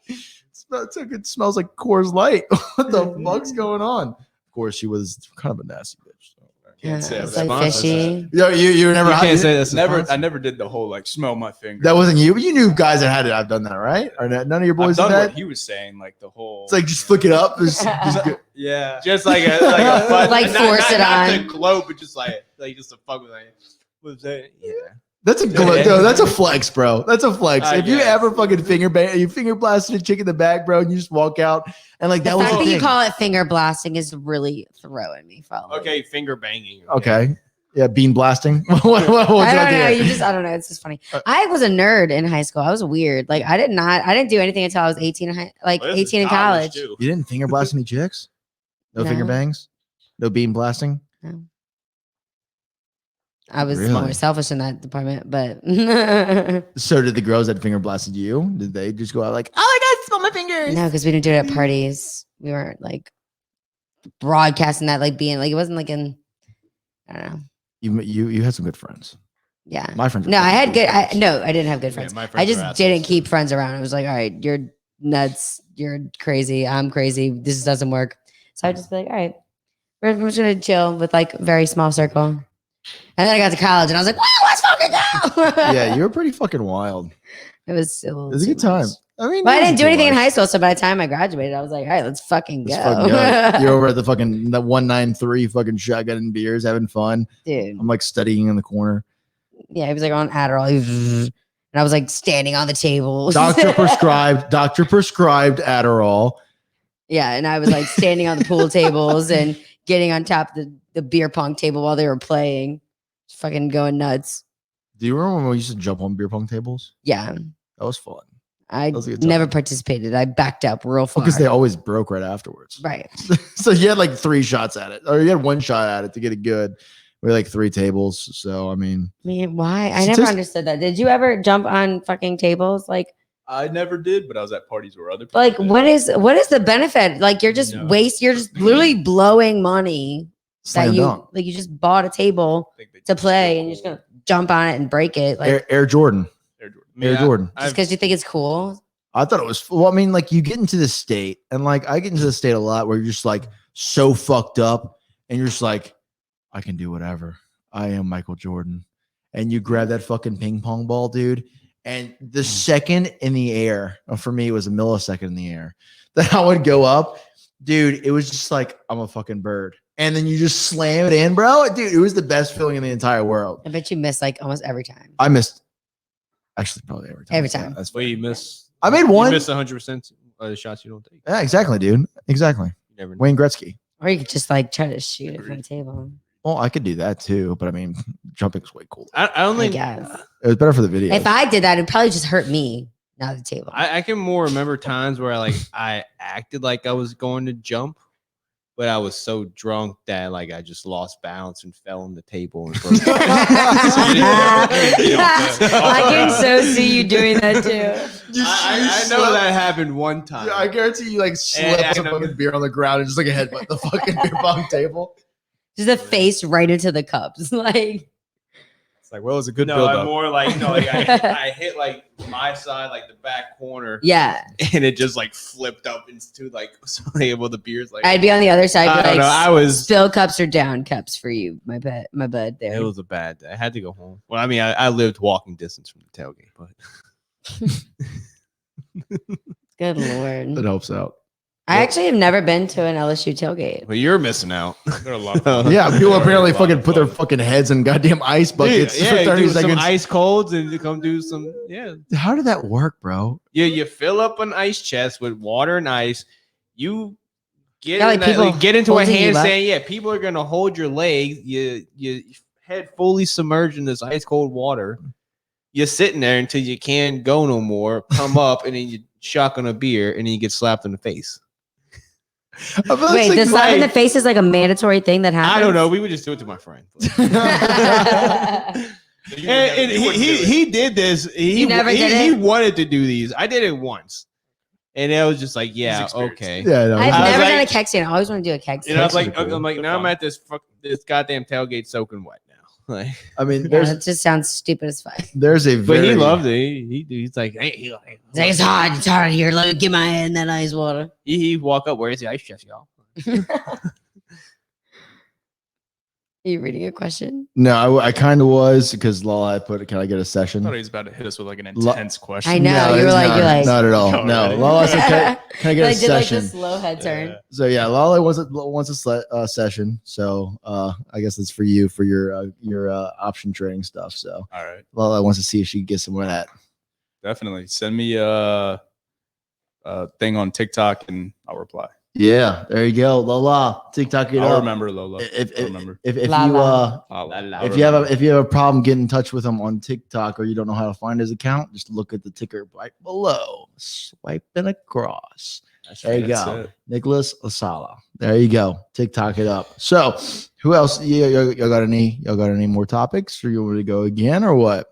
It smells like Coors Light. What the fuck's going on? Of course, she was kind of a nasty bitch. So. Can't say it's I've like been- fishy. Yo, you were never. You can't say that's I never did the whole like smell my finger. that wasn't you, but you knew guys that had it. I've done that, right? Or none of your I've boys did done that. what he was saying, like the whole. It's like just flick it up. Just go- yeah. Just like a fun, Like force it not on. to glow, but just like just to fuck with like, what was that? Yeah. That's a no, that's a flex, bro. That's a flex. I If you guess. ever fucking you finger blasted a chick in the back, bro, and you just walk out and like The that was fact the that you thing. call it finger blasting is really throwing me. Fellas. Okay, finger banging. Okay. Yeah, bean blasting. What's I don't know. idea? I don't know. It's just funny. I was a nerd in high school. I was weird. Like I didn't do anything until I was 18. Well, this is 18 in college. too. You didn't finger blast any chicks? No, No. finger bangs? No bean blasting? I was Really? more selfish in that department, but no, So did the girls that finger blasted you? Did they just go out like, oh my god, smell my fingers? because we didn't do it at parties. We weren't like broadcasting that, like being like it wasn't like in. I don't know. You had some good friends. Yeah. My friends. were No, I fucking had good. cool. No, I didn't have good Yeah, friends. my I friends just were assholes. didn't keep friends around. I was like, all right, you're nuts. You're crazy. I'm crazy. This doesn't work. So I just be like, all right, we're just gonna chill with like a very small circle. And then I got to college and I was like, wow, let's fucking go. Yeah, you were pretty fucking wild. It was a, little It was a too good time. much. I mean, But I it was didn't a do good anything in life. high school. So by the time I graduated, I was like, all right, let's fucking go. Let's fucking go. You're over at the fucking the 193 fucking shotgun and beers, having fun. Dude. I'm like studying in the corner. Yeah, he was like on Adderall. And I was like standing on the table. Doctor prescribed Adderall. Yeah, and I was like standing on the pool tables and getting on top of the beer pong table while they were playing. Just fucking going nuts. Do you remember when we used to jump on beer pong tables? Yeah. That was fun. I was a good time. never participated. I backed up real far. Because they always broke right afterwards. Right. So you had like 3 shots at it, or you had 1 shot at it to get it good. We had like 3 tables. So I mean, Why? I never understood that. Did you ever jump on fucking tables? Like, I never did, but I was at parties where other people like did. what is the benefit? Like you're just No. you're just literally blowing money slam that you dunk. like you just bought a table I think they to just play feel and you're just cool. gonna jump on it and break it. Like Air Jordan. Air Jordan. Air Jordan. just because you think it's cool. I thought it was, well, I mean, like you get into this state, and like I get into the state a lot where you're just like so fucked up and you're just like, I can do whatever. I am Michael Jordan. And you grab that fucking ping pong ball, dude. And the second in the air, for me, it was a millisecond in the air that I would go up, dude. It was just like, I'm a fucking bird. And then you just slam it in, bro. Dude, it was the best feeling in the entire world. I bet you miss like almost every time. I missed, actually, probably every time. Every time. That's Well, you miss. I made You one. miss 100% of the shots you don't take. Yeah, exactly, dude. Exactly. You never know. Wayne Gretzky. Or you could just like try to shoot it from the table. Well, I could do that too, but I mean, jumping's way cooler. I don't I think. guess. It was better for the video. If I did that, it'd probably just hurt me, not the table. I can more remember times where I acted like I was going to jump, but I was so drunk that like I just lost balance and fell on the table and broke. I can so see you doing that too. I know that happened one time. Yeah, I guarantee you like Yeah, slip some I know. fucking beer on the ground and just like a headbutt the fucking beer pong table. Just a face right into the cups. Like It's like, well, it was a good No, build I'm up. more like I hit like my side, like the back corner, yeah. and it just like flipped up into like so able the beers like I'd be on the other side. I Be don't like, know. I was spill cups or down cups for you. My bud there. it was a bad day. I had to go home. Well, I mean, I lived walking distance from the tailgate, but Good lord. It helps out. I actually have never been to an LSU tailgate. well, you're missing out. There are a lot of Yeah, people apparently a lot fucking of put their fun. fucking heads in goddamn ice buckets for 30 do some seconds. ice colds and come do some How did that work, bro? You fill up an ice chest with water and ice. You get Yeah, like people get into a holding you up. handstand. Yeah, people are gonna hold your legs. You head fully submerged in this ice cold water. You're sitting there until you can't go no more. Come up and then you shotgun a beer and then you get slapped in the face. I feel like Wait, it's the like- slap in the face is like a mandatory thing that happens. I don't know. We would just do it to my friend. And he did this. He never he, did he it? wanted to do these. I did it once, and I was just like, yeah, experienced. okay. Yeah, no, I've I was never done a like- keg stand. I always want to do a keg And stand. I was like, Texas are cool. I'm like, They're now I'm fun. at this goddamn tailgate soaking wet now. Like, I mean, Yeah, there's that just sounds stupid as fuck. there's a but very he loved it. He's like, hey, He's like, it's hard here. Let me get my hand in that ice water. he walk up. Where's the ice chest, y'all? Are you reading a question? No, I kind of was because Lala I put. Can I get a session? I thought he was about to hit us with like an Lo- intense question. I know. No, you were it's like, not, you're like, not at all. No, No, really? Lala said, can I get a I did like session? the slow head turn. So yeah, Lala wants a session. So I guess it's for you for your option trading stuff. So All right, Lala wants to see if she can get some of that. definitely send me a thing on TikTok and I'll reply. Yeah, there you go, Lala. TikTok it I'll up. remember Lola. If I'll remember. if La you la. I'll if you remember. have a problem getting in touch with him on TikTok or you don't know how to find his account, just look at the ticker right below, swiping across. There you That's go, it. Nicholas Lasala. There you go. TikTok it up. So, who else? Y'all got any more topics, or you want me to go again, or what?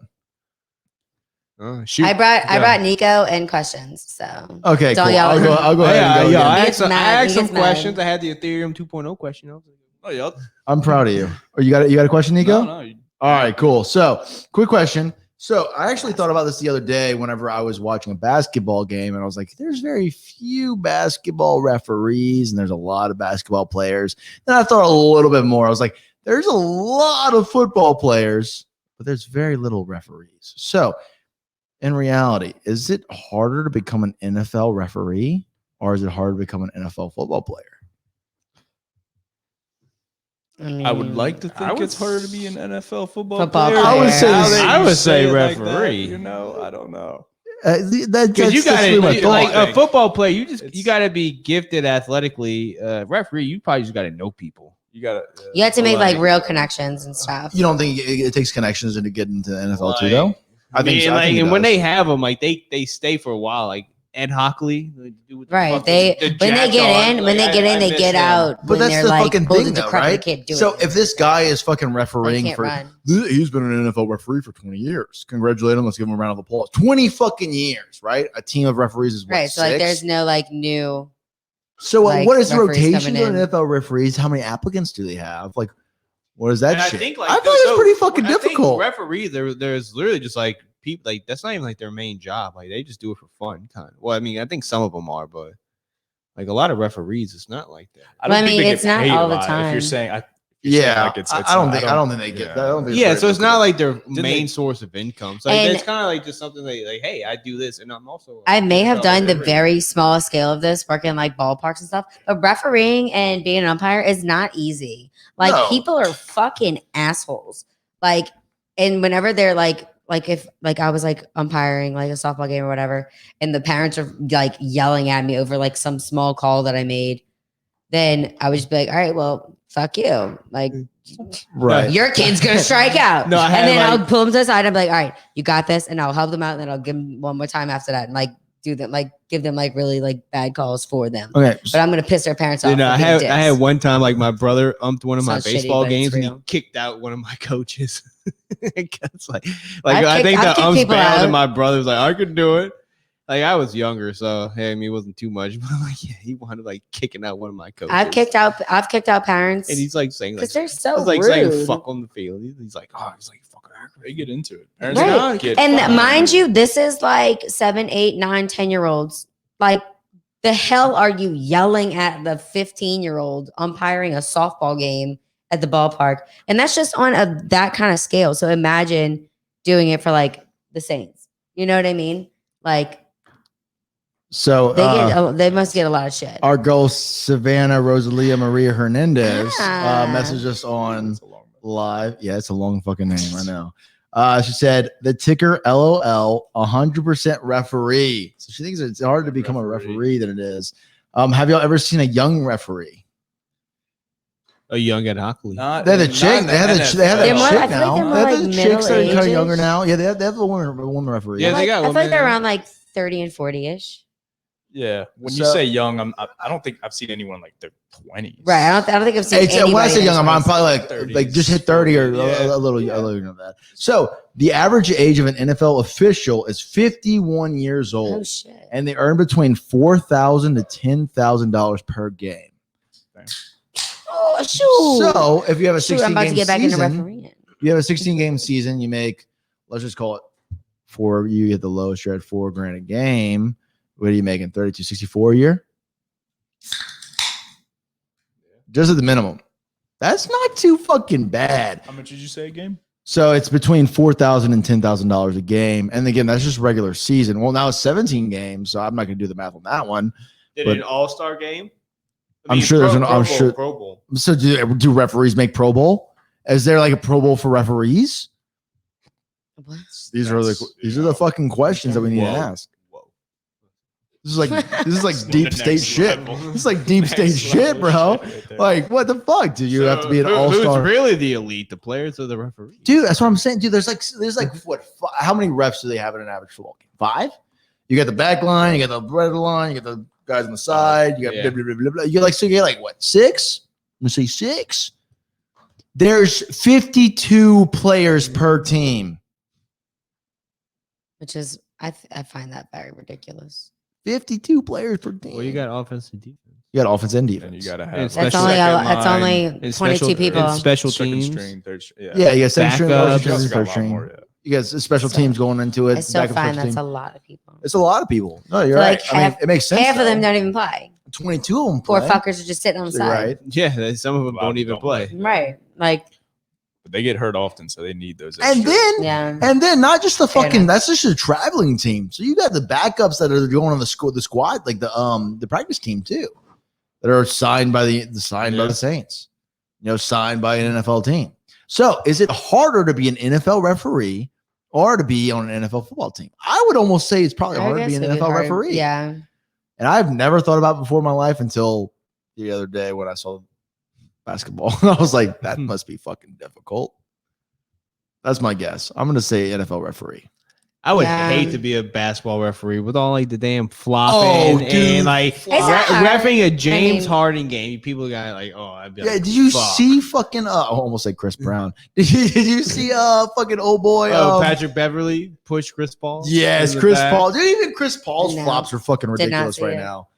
Shoot. I brought Nico in questions. So Okay, Don't cool. yell at I'll go him. ahead and go again. I He asked gets some, mad. I He asked some gets mad. questions. I had the Ethereum 2.0 question. I was like, Oh, yeah. I'm proud of you. Or you got a question, Nico? No, no. All right, cool. So, quick question. So, I actually thought about this the other day whenever I was watching a basketball game, and I was like, there's very few basketball referees, and there's a lot of basketball players. Then I thought a little bit more. I was like, there's a lot of football players, but there's very little referees. So, in reality, is it harder to become an NFL referee, or is it harder to become an NFL football player? I would like to I think would it's harder to be an NFL football Football player. player. I would say Now this- that I you would say it like that, referee. you know, I don't know. because you got really my to like thought. a football player. You It's- got to be gifted athletically. Referee, you probably just got to know people. You gotta. You have to make like like real connections and stuff. You don't think it takes connections to get into the NFL too, though? I think so. I like, think he and when does. they have them, like they stay for a while. Like Ed Hockley, the dude with the Right. fucking- the When they jack get on, in, like, when they get in, I they miss get him. out. But when that's they're the like fucking old thing, and though, decrepit, right? Can't do So it. if this guy is fucking refereeing can't for, run. he's been an NFL referee for 20 years. Congratulate him. Let's give him a round of applause. 20 fucking years, right? A team of referees is what, Right. So like, 6? there's no like new. So like, what is the referees rotation coming on in. NFL referees? How many applicants do they have? Like, what is that And I shit? think I feel like it's pretty fucking difficult. Referees, there's literally just like people like that's not even like their main job. Like they just do it for fun, kind of. Well, I mean, I think some of them are, but like a lot of referees, it's not like that. I don't Well, I think mean, they it's get not paid all a the lot. If time. you're saying, Yeah, it's I don't not- think they get that. I don't think Yeah, it's so very it's not lucrative. like their Didn't main they- source of income. So like, And- it's kind of like just something like, hey, I do this, and I'm also. I may have NFL done the referee. very small scale of this, working like ballparks and stuff. But refereeing and being an umpire is not easy. Like No. people are fucking assholes. Like, and whenever they're like if like I was like umpiring like a softball game or whatever, and the parents are like yelling at me over like some small call that I made, then I would just be like, all right, well, fuck you. Like, Right. your kid's gonna strike out. No, I had, and then like- I'll pull them to the side. I'm like, all right, you got this, and I'll help them out, and then I'll give them one more time after that, and like give them like really like bad calls for them. Okay. But I'm gonna piss their parents off. You know, for I being had dicks. one time like my brother umped one of my Sounds shitty, baseball but it's games and he real. kicked out one of my coaches. It's like I've I think kicked the umps people bailed out. and my brother was like, I could do it. Like I was younger, so hey, I mean it wasn't too much, but like yeah, he wanted like kicking out one of my coaches. I've kicked out parents and he's like saying like because they're so he's like rude. saying fuck on the field. He's like, oh, he's like fucking They get into it. Parents Right. don't get And fucking- mind you, this is like 7, 8, 9, 10-year-olds. Like, the hell are you yelling at the 15-year-old umpiring a softball game at the ballpark? And that's just on that kind of scale. So imagine doing it for like the Saints. You know what I mean? Like So they must get a lot of shit. our girl Savannah Rosalia Maria Hernandez Ah. messaged us on It's a long- live. Yeah, it's a long fucking name right now. She said the ticker LOL 100% referee. So she thinks it's harder to become a referee than it is. Have y'all ever seen a young referee? a young Ed Hockley. Not- They had a not chick. in They had a NFL. they had They're a more- I chick feel like now. they're more They have like the chicks that are kind of middle-aged-ish. younger now. Yeah, they have the woman referee. Yeah, they got I feel like women. they're around like 30 and 40-ish. Yeah. When you So- say young, I don't think I've seen anyone like their 20s. Right. I don't think I've seen It's, when I anybody say young, I'm 20s. probably like 30s, just hit 30 or yeah. a little younger than that. So the average age of an NFL official is 51 years Oh old, shit. and they earn between $4,000 to $10,000 per game. Oh shoot. So if you have a Shoot, 16 I'm about to game get back into season, refereeing. you have a 16 game season, you make, let's just call it four. You get the lowest, you're at $4,000 a game. What are you making? 32.64 a year? Just at the minimum. That's not too fucking bad. How much did you say a game? So it's between $4,000 and $10,000 a game. And again, that's just regular season. Well, now it's 17 games, so I'm not going to do the math on that one. Did But- an all-star game? I'm sure there's an- I'm sure- Pro Bowl. So do referees make Pro Bowl? Is there like a Pro Bowl for referees? What? These are the fucking questions that we need to ask. Whoa. This is like deep Next state shit. level. This is like deep Next state shit, level bro. shit right there. Like, what the fuck? Do you have to be an So all Who's star? really the elite? The players or the referees? Dude, that's what I'm saying. Dude, there's like what? How many refs do they have in an average football game? 5? You got the back line, you got the red line, you got the guys on the side, you got Yeah. blah, blah, blah, blah, blah. You like, so you get like what? 6? I'm gonna say 6. There's 52 players per team. Which is I find that very ridiculous. 52 players per team. Well, you got offense and defense. You got offense and And defense. you gotta And have That's Special only second that's line, only And 22 people. and special second teams. string, third string. Yeah, you got second string, Backup. first You string, also got a third lot string. more, yeah. You got special So- teams going into it. I still backup find first that's team. a lot of people. It's a lot of people. No, you're So, right. like, I mean, half- it makes sense. Half of them though. don't even play. 22 of them Poor play. fuckers are just sitting on the So you're side. right. Yeah, some of them A lot don't of even them play. play. Right. Like, But they get hurt often, so they need those. And extra- then yeah. And then not just the Fair fucking enough. that's just a traveling team. So you got the backups that are going on the squad, like the practice team too, that are signed by by the Saints. You know, signed by an NFL team. So is it harder to be an NFL referee or to be on an NFL football team? I would almost say it's probably I harder to guess be an it'd NFL hard. referee. Yeah. And I've never thought about it before in my life until the other day when I saw basketball. I was like, that must be fucking difficult. That's my guess. I'm going to say NFL referee. I would Yeah. hate to be a basketball referee with all like the damn flopping dude, and like not hard. refereeing a James I mean- Harden game. People got like, oh, I'd be like, Yeah, did you fuck. see fucking? I almost said Chris Brown. Did you see fucking old boy? Patrick Beverly push Chris Paul? Yes, Is it Chris that? Paul. Dude, even Chris Paul's No. flops are fucking Did not ridiculous see right it. now.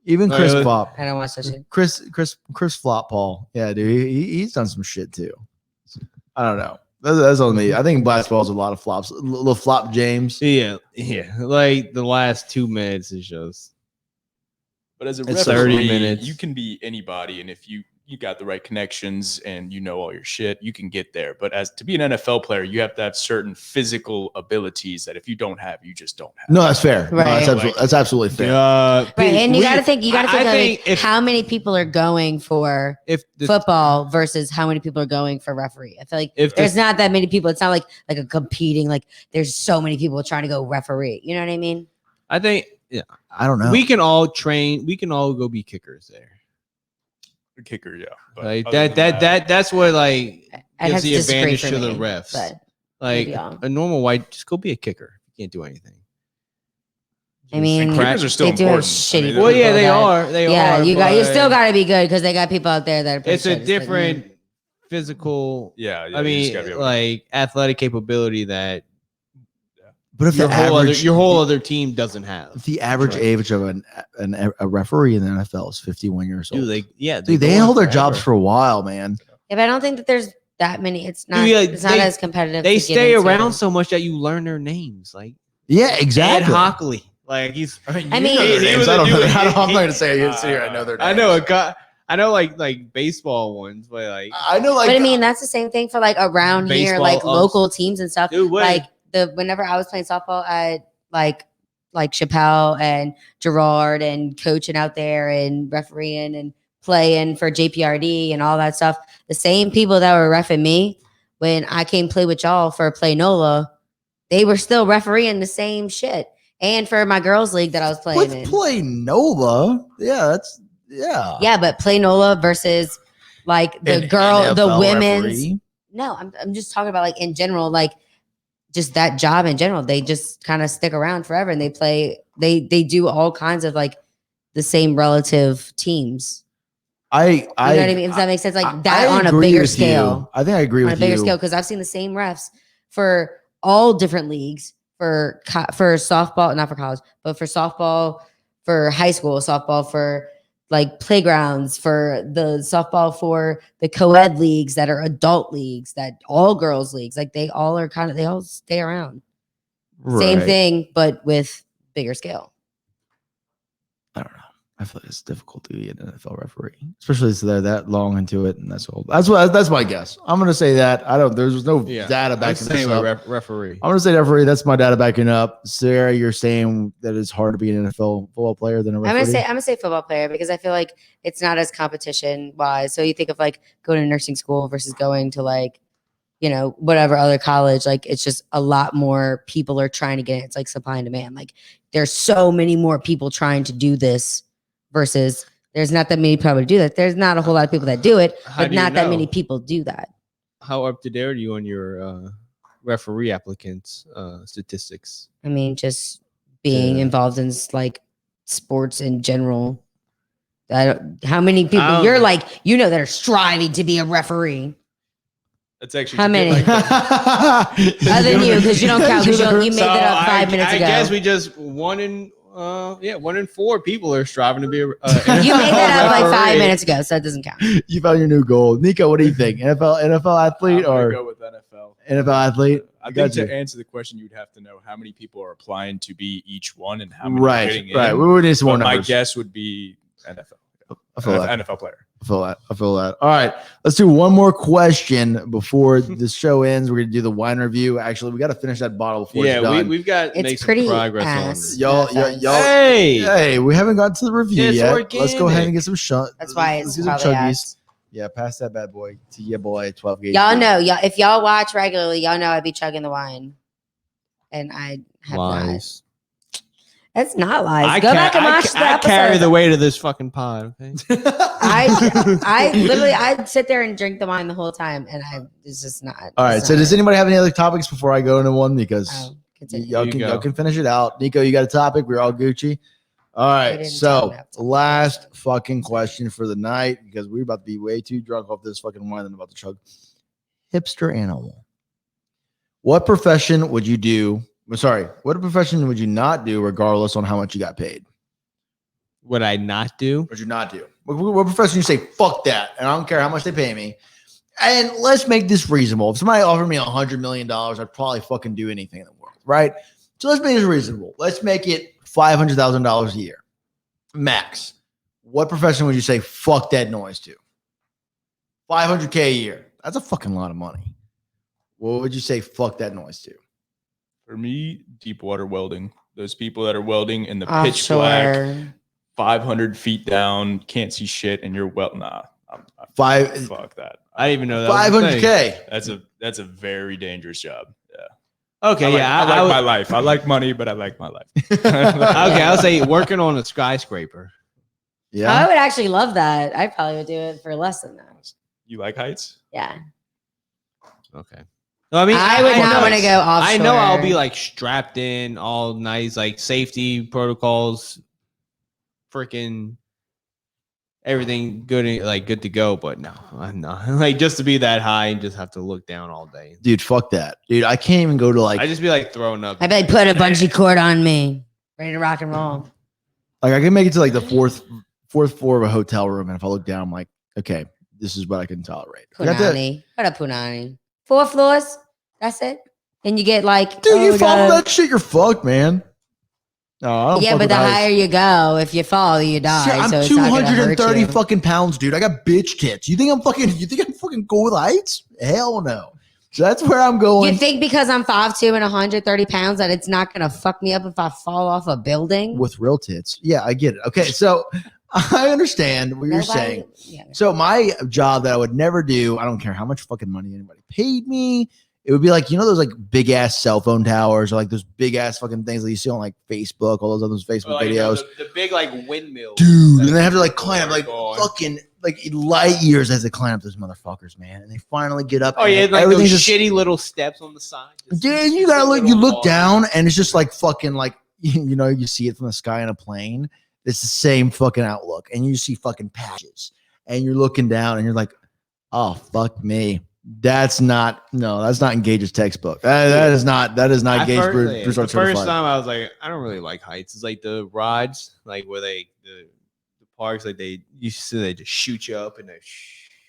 Even Oh, Chris really? Flop. I don't watch that shit. Chris Flop Paul. Yeah, dude, he's done some shit too. I don't know. That's on me. I think basketball's a lot of flops. Little flop James. Yeah. Like the last 2 minutes is just. But as a It's referee, 30 minutes. you can be anybody, and if you got the right connections and you know all your shit, you can get there. But as to be an NFL player, you have to have certain physical abilities that if you don't have, you just don't have. No, that's fair. No, Right. that's absolutely fair. Right, and you got to think. You got to I think think of how many people are going for if the, football versus how many people are going for referee. I feel like if there's the, not that many people. It's not like a competing. Like there's so many people trying to go referee. You know what I mean? I think I don't know. we can all train. We can all go be kickers there. The kicker, yeah. But Like other than that's what like I have gives to the disagree advantage for to the me, refs. but Like maybe I'll- a normal white, just go be a kicker. You can't do anything. I mean, kickers are still they do have important. shitty. I mean, Well, yeah, people they that- are. They are. Yeah, you but still got to be good because they got people out there that are. pretty It's a shit. Like, different physical. yeah, I you just mean, gotta be able to- like athletic capability that but if your the whole average, your whole other team doesn't have. if the average Right. age of a referee in the NFL is 51 years old, Dude, dude, they go on hold their forever. jobs for a while, man. Yeah, but I don't think that there's that many. It's not. yeah, it's not they- as competitive. They to get stay into. around so much that you learn their names. Like Yeah, Ed exactly. Hockley. Like he's. I mean, I he don't was a know. dude- I'm not he- going to say it. Here, I know their names. I know a guy. I know like baseball ones, but like I know, like. But I mean, that's the same thing for like around here, Baseball like ups. local teams and stuff. Dude, what? Like whenever I was playing softball at like Chappelle and Gerard and coaching out there and refereeing and playing for JPRD and all that stuff, the same people that were reffing me when I came play with y'all for Play NOLA, they were still refereeing the same shit. And for my girls' league that I was playing with in. Play NOLA. Yeah. Yeah, but Play NOLA versus like the An girl, the NFL women's. referee. No, I'm just talking about like in general, like just that job in general. They just kind of stick around forever and they play, they do all kinds of like the same relative teams. You know what I mean? If that makes sense, like that on a agree bigger with scale. you. I think I agree On a with bigger you. scale, because I've seen the same refs for all different leagues for softball, not for college, but for softball, for high school softball, for like playgrounds, for the softball, for the co-ed leagues that are adult leagues, that all girls leagues, like they all stay around. Same Right. thing, but with bigger scale. I don't know. I feel like it's difficult to be an NFL referee, especially if they're that long into it and that's old. That's my guess. I'm gonna say that. I don't. There's no data I'm backing saying this up. referee. I'm gonna say referee. That's my data backing up. Sarah, you're saying that it's hard to be an NFL football player than a referee. I'm gonna say football player because I feel like it's not as competition wise. So you think of like going to nursing school versus going to like, you know, whatever other college. Like it's just a lot more people are trying to get it. It's like supply and demand. Like there's so many more people trying to do this versus there's not that many people to do that. There's not a whole lot of people that do it, How but do you not that know? many people do that. How up to date are you on your referee applicants statistics? I mean, just being Yeah. involved in like sports in general. How many people I don't- you're like, you know, that are striving to be a referee? That's actually How to get, many? like, Other than you, because you don't count, because you made that up 5 minutes ago. I guess we just one in 4 people are striving to be a You made that up like 5 referee. minutes ago, so that doesn't count. You found your new goal, Nico. What do you think? NFL athlete I'm gonna or go with NFL. NFL athlete? I got think you. to answer the question, you'd have to know how many people are applying to be each one and how many are Right, getting right. in. We would need some more But my numbers. guess would be NFL. I feel that. NFL player. I feel that. All right, let's do one more question before the show ends. We're gonna do the wine review. Actually, we got to finish that bottle before it's Yeah, done. we've got to It's make some pretty progress ass. on Y'all- this. y'all- Hey, Hey, we haven't gotten to the review It's yet. Let's go ahead and organic. get some shot. That's why let's it's get some probably chuggies. ass. Yeah, pass that bad boy to your boy 12 gauge. Y'all know, if y'all watch regularly, y'all know I be chugging the wine, and I have not. lies. It's not lies. I Go back and watch the I episode. carry the weight of this fucking pod. Okay? I literally I'd sit there and drink the wine the whole time, and it's just not. All right. it's So not does it. anybody have any other topics before I go into one? Because Oh, Continue. Y'all can finish it out. Nico, you got a topic? We're all Gucci. All right. didn't So tell me. last fucking question for the night, because we're about to be way too drunk off this fucking wine and about to chug. Hipster animal. What profession would you do? What profession would you not do regardless on how much you got paid? Would I not do? Would you not do? What profession you say, fuck that, and I don't care how much they pay me. And let's make this reasonable. If somebody offered me $100 million, I'd probably fucking do anything in the world, right? So let's make this reasonable. Let's make it $500,000 a year, max. What profession would you say, fuck that noise to? $500K a year. That's a fucking lot of money. What would you say, fuck that noise to? For me, deep water welding. Those people that are welding in the pitch black, Offshore. 500 feet down, can't see shit, and you're fuck that. I didn't even know that. was a thing. $500K. That's a very dangerous job. Yeah. Okay, I like my life. I like money, but I like my life. Okay, I would say working on a skyscraper. Yeah. I would actually love that. I probably would do it for less than that. You like heights? Yeah. Okay. No, I mean, I would not want to go offshore. I know I'll be like strapped in, all nice, like safety protocols, freaking everything good, like good to go. But no, I'm not like just to be that high and just have to look down all day. Dude, fuck that. Dude, I can't even go to I just be like throwing up. I'd be like, put a bungee cord on me. Ready to rock and roll. like I can make it to like the fourth floor of a hotel room, and if I look down, I'm like, okay, this is what I can tolerate. I got that- Punani. What a punani. 4 floors. That's it. And you get like, Dude, you we fall gotta- from that shit, you're fucked, man. No, I don't Yeah, fuck but with the heights. higher you go, if you fall, you die. Shit, I'm so it's not gonna hurt 230 you. fucking pounds, dude. I got bitch tits. You think I'm fucking cool with heights? Hell no. So that's where I'm going. You think because I'm 5'2" and 130 pounds that it's not gonna fuck me up if I fall off a building? with real tits. Yeah, I get it. Okay, so I understand what you're saying. Yeah. So my job that I would never do, I don't care how much fucking money anybody paid me. It would be like, you know, those like big ass cell phone towers or like those big ass fucking things that you see on like Facebook, all those other Facebook videos. The big like windmill. Dude, and they have to like climb like God. fucking like light years as they climb up those motherfuckers, man. And they finally get up. Oh and yeah, like those everything's just, shitty little steps on the side. dude, you gotta look. You look down, and it's just like fucking like you know, you see it from the sky in a plane. It's the same fucking outlook, and you see fucking patches, and you're looking down, and you're like, oh fuck me. That's not Engage's textbook. That is not Engage Bruce The Certified. first time I was like, I don't really like heights. It's like the rides, like where the parks, like they just shoot you up and they.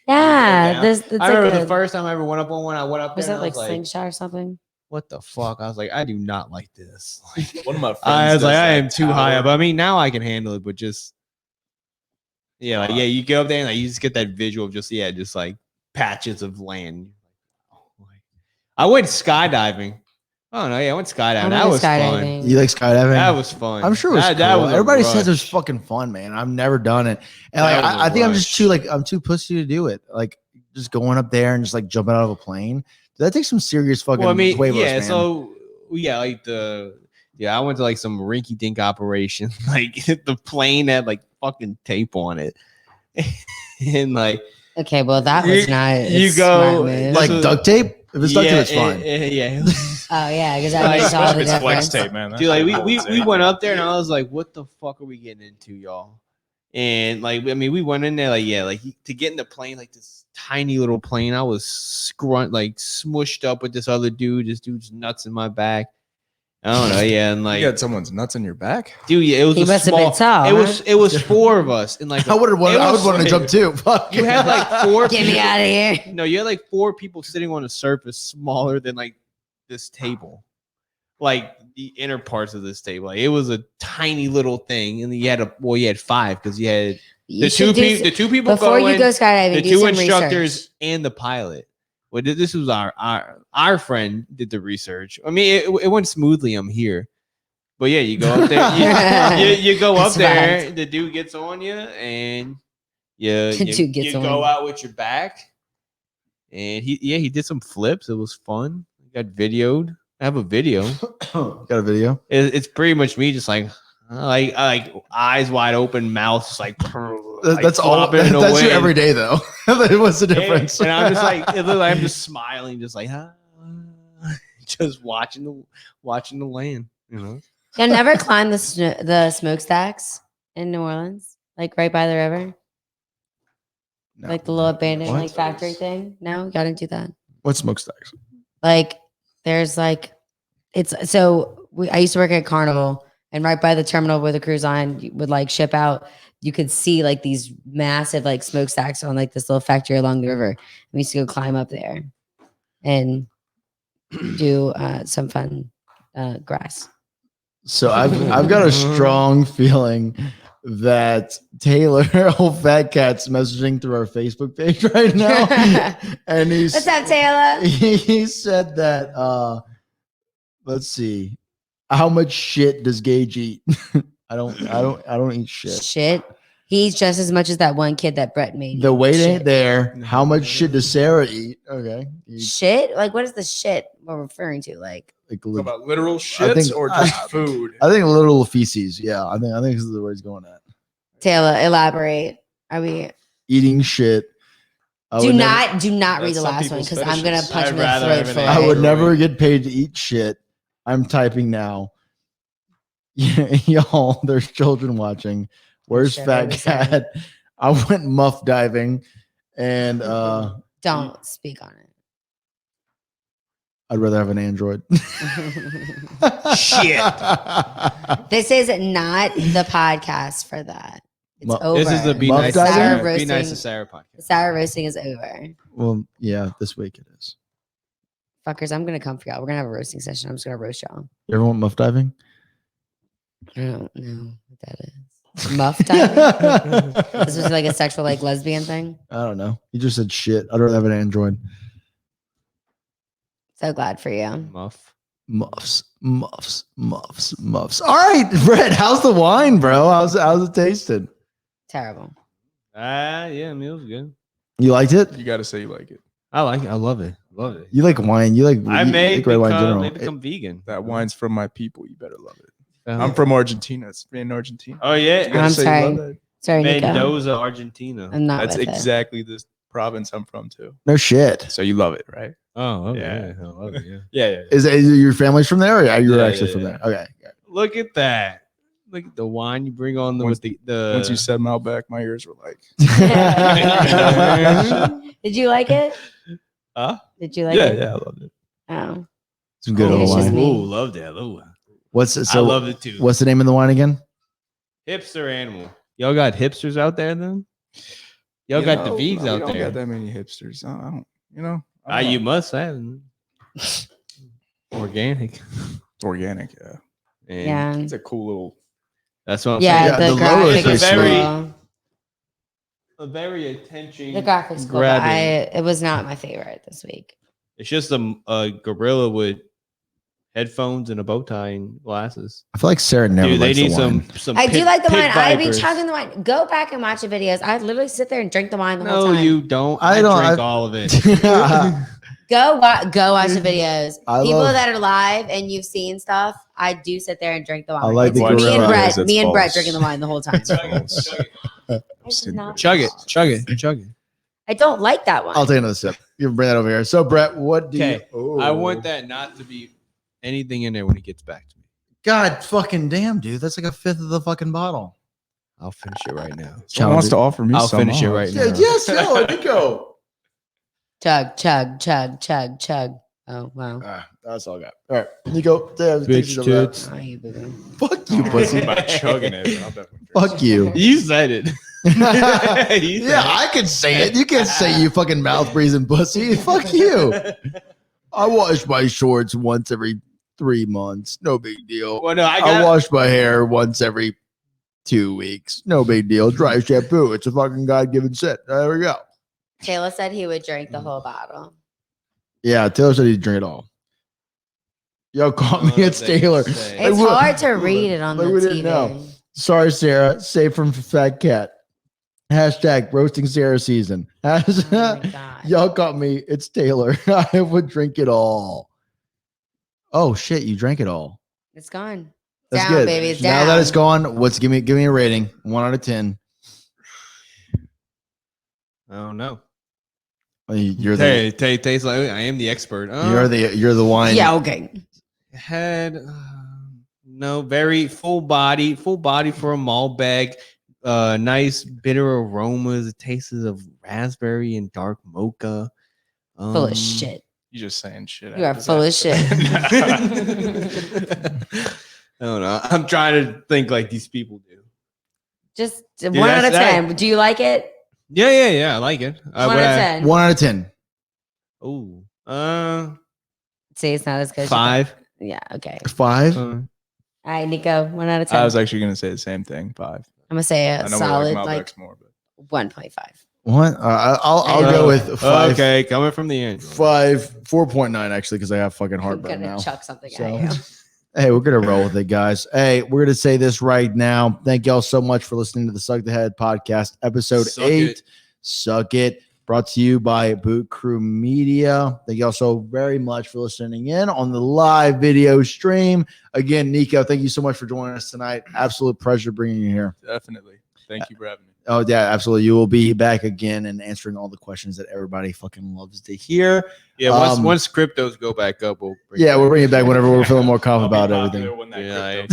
Yeah, down. it's I remember like the first time I ever went up on one. I went up there was and that I like was like, slingshot or something? what the fuck? I was like, I do not like this. Like, One of my friends. I was does like, I that am too high tower. up. I mean, now I can handle it, but just you go up there and like you just get that visual of just like patches of land. I went skydiving. Oh no, yeah, I went skydiving. That was fun. You like skydiving? That was fun. I'm sure it was that cool. was a Everybody says rush. it was fucking fun, man. I've never done it, and like That was a I think I'm just rush. I'm too pussy to do it. Like just going up there and just like jumping out of a plane. That takes some serious fucking. Well, I mean, huevos, yeah. man. So like I went to like some rinky dink operation. Like the plane had like fucking tape on it, and like Okay, well that was not. you a go, smart move. like was- duct tape. If it's duct tape, it's fine. Yeah. Oh yeah, because I Like, already saw the It's flex difference. tape, man. Dude, like we That's went up there and I was like, what the fuck are we getting into, y'all? And like, I mean, we went in there like to get in the plane, like this tiny little plane. I was smushed up with this other dude. This dude's nuts in my back. I don't know, yeah, and like, You got someone's nuts in your back. dude, yeah, it was He a must have small. been tall. It was 4 of us, and like I would have wanted. it I was- would want to jump too. Fuck. You had like 4. Get me out of here. No, you had like 4 people sitting on a surface smaller than like this table, like the inner parts of this table. Like, it was a tiny little thing, and you had 5 because you had You the should do two people before you going, go skydiving. the do 2 some instructors research. and the pilot. Well, this was our friend did the research. I mean, it went smoothly. I'm here, but yeah, you go up there. You go up That's there. right. The dude gets on you, and The dude gets you on go you. out with your back. And he did some flips. It was fun. Got videoed. I have a video. Got a video. It's pretty much me, just like eyes wide open, mouth just like. That's all. flopping in the That's you wind. every day, though. What's the difference? And I'm just like, it looked like I'm just smiling, just like, just watching the land. You know. Y'all never climbed the smokestacks in New Orleans, like right by the river, No. like the little abandoned What? like factory thing. No, y'all didn't do that. What smokestacks? Like there's like it's so I used to work at Carnival, and right by the terminal where the cruise line would like ship out, you could see like these massive like smokestacks on like this little factory along the river. We used to go climb up there and do some fun grass. So I've got a strong feeling that Taylor, old fat cat's messaging through our Facebook page right now, and What's up, Taylor? he said that let's see, how much shit does Gage eat? I don't eat shit. Shit. He eats just as much as that one kid that Brett made. The eat weight shit. ain't there. How much shit does Sarah eat? Okay, Shit? Like, what is the shit we're referring to? Like, Talk about literal shits or just food? I think little feces. Yeah, I think this is where he's going at. Taylor, elaborate. Are we Eating shit. do not read That's the some last one people's because I'm gonna fetishes. punch I'd him in the rather throat have for an it. I would Android. never get paid to eat shit. I'm typing now. Y'all, there's children watching. Where's Sure, Fat what was that? Cat? I went muff diving, and Don't speak on I'd rather have an Android. it. Shit. This is not the podcast for that. It's Mu- over. This is the Be Muff Nice, diving? to Sarah, Sour Be Nice to roasting. Sarah podcast. The sour roasting is over. Well, yeah, this week it is. Fuckers, I'm gonna come for y'all. We're gonna have a roasting session. I'm just gonna roast y'all. You ever want muff diving? I don't know what that is. Muff diving? This was like a sexual, like lesbian thing. I don't know. You just said shit. I'd rather have an Android. So glad for you. Muff. Muffs. All right, Brett, how's the wine, bro? How's it tasted? Terrible. Yeah, I mean, it was good. You liked it? You got to say you like it. I like it. I love it. Love it. You like wine. You like I you may like red wine in become, general. may become vegan. That wine's from my people. You better love it. Uh-huh. I'm from Argentina. It's in Argentina. Oh You yeah, gotta I'm say you love sorry. it. Sorry, Nico. Mendoza, Argentina. I'm not That's with it. exactly the province I'm from too. No shit. So you love it, right? Oh, okay. Yeah. I love it, yeah. Yeah. Is your family's from there? Or are you Yeah, actually yeah, from yeah. there? Okay. Look at that. Look at the wine you bring on Once- with the. Once you said Malbec, my ears were like, Did you like it? huh? Did you like Yeah, it? yeah, I loved it. Oh. Some good Maybe old it's just wine. me. Ooh, love that. Ooh. What's it? I So love it too. what's the name of the wine again? Hipster animal? Y'all got hipsters out there then? Y'all You got know, the V's no, we out don't there. got that many hipsters. I don't, you know. I Ah, don't know. you must have. Organic. It's organic. Yeah. And Yeah. It's a cool little. That's what I'm Yeah, Yeah, the the logo is graphic is pretty sweet. cool. a very attention. The graphics cool, but grabbing. it was not my favorite this week. It's just a gorilla with headphones and a bow tie and glasses. I feel like Sarah never Dude, they likes need the wine. some. I do pit- like the pit wine. I be vipers. chugging the wine. Go back and watch the videos. I literally sit there and drink the wine the whole No, time. you don't. I I don't- drink I- all of it. Go watch the videos. I People love- that are live and you've seen stuff, I do sit there and drink the wine. I like It's the me and gorilla. Brett, That's me and Brett false. drinking the wine the whole time. It's not- Chug it. I don't like that one. I'll take another sip. You can bring that over here. So Brett, what do you? Okay, I Oh. want that not to be anything in there when he gets back to me. God fucking damn, dude. That's like a fifth of the fucking bottle. I'll finish it right now. Someone wants to offer me I'll some. finish it huh? right Yeah, now. yes, no, Nico. Chug, chug, chug, chug, chug. Oh wow. That's all I got. All right, Nico. Bitch tits. Oh, you boo-boo. Fuck you, pussy. By chugging it. I'll definitely drink Fuck you. You said it. Yeah, I could say it. You can't say you fucking mouth breathing pussy. Fuck you. I wash my shorts once every 3 months. No big deal. Well, no, I I got. wash my hair once every 2 weeks. No big deal. Dry shampoo. It's a fucking God-given shit. There we go. Taylor said he would drink the whole bottle. Yeah, Taylor said he'd drink it all. Yo, call me. It's Taylor. Say. It's we- hard to read it on like the we TV. didn't know. Sorry, Sarah. Save from Fat Cat. Hashtag roasting Sarah season. Oh my God. Y'all caught me. It's Taylor. I would drink it all. Oh shit! You drank it all. It's gone. That's Down, good. baby. It's Now down. that it's gone, give me a rating. 1 out of 10. I don't know. You're the Taste like I am the expert. you're the wine. Yeah, okay. Head, no, very full body for a Malbec. Nice bitter aromas. It tastes of raspberry and dark mocha. Full of shit. You're just saying shit. You are full of shit. I don't know. I'm trying to think like these people do. Just 1 out of 10. Do you like it? Yeah. I like it. 1 out of 10. 1 out of 10. Oh, See, it's not as good. 5. Yeah, okay. 5. All right, Nico, 1 out of 10. I was actually going to say the same thing. 5. I'm gonna say I a know solid we like like Malbecs more, but 1.5. What? I'll go with 5. Okay, coming from the end. 4.9 actually, because I have fucking I'm heartburn gonna now. chuck something So- at you. Hey, we're gonna roll with it, guys. Hey, we're gonna say this right now. Thank y'all so much for listening to the Suck the Head podcast, episode Suck 8. it. Suck it. Brought to you by Boot Crew Media. Thank y'all so very much for listening in on the live video stream. Again, Nico, thank you so much for joining us tonight. Absolute pleasure bringing you here. definitely. Thank you for having me. Oh, yeah, absolutely. You will be back again and answering all the questions that everybody fucking loves to hear. Yeah, once cryptos go back up, we'll bring We'll bring it back whenever we're feeling more confident I'll about be everything. popular when that Yeah,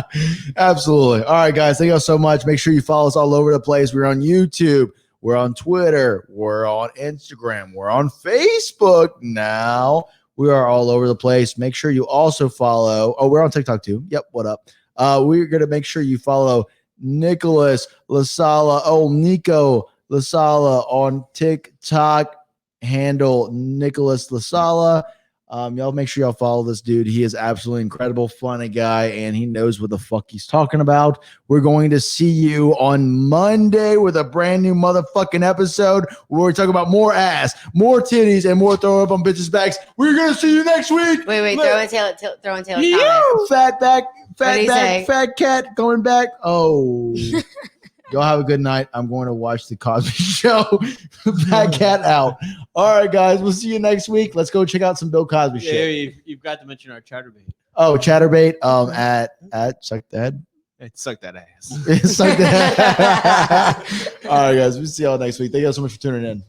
crypto Absolutely. All right, guys. Thank you all so much. Make sure you follow us all over the place. We're on YouTube. We're on Twitter. We're on Instagram. We're on Facebook now. We are all over the place. Make sure you also follow. Oh, we're on TikTok too. Yep. What up? We're going to make sure you follow Nicholas Lasala. Oh, Nico Lasala on TikTok. Handle Nicholas Lasala. Y'all make sure y'all follow this dude. He is absolutely incredible, funny guy, and he knows what the fuck he's talking about. We're going to see you on Monday with a brand new motherfucking episode where we're talking about more ass, more titties, and more throw up on bitches' backs. We're gonna see you next week. Wait, throw in Taylor comment. Fat back, What'd he say? fat cat going back. Oh. Y'all have a good night. I'm going to watch the Cosby Show. Fat cat out. All right, guys. We'll see you next week. Let's go check out some Bill Cosby shit. You've got to mention our chatterbait. Oh, Chatterbait. At Suck the Head. It sucked that ass. Suck the Head. All right, guys. We'll see y'all next week. Thank you guys so much for tuning in.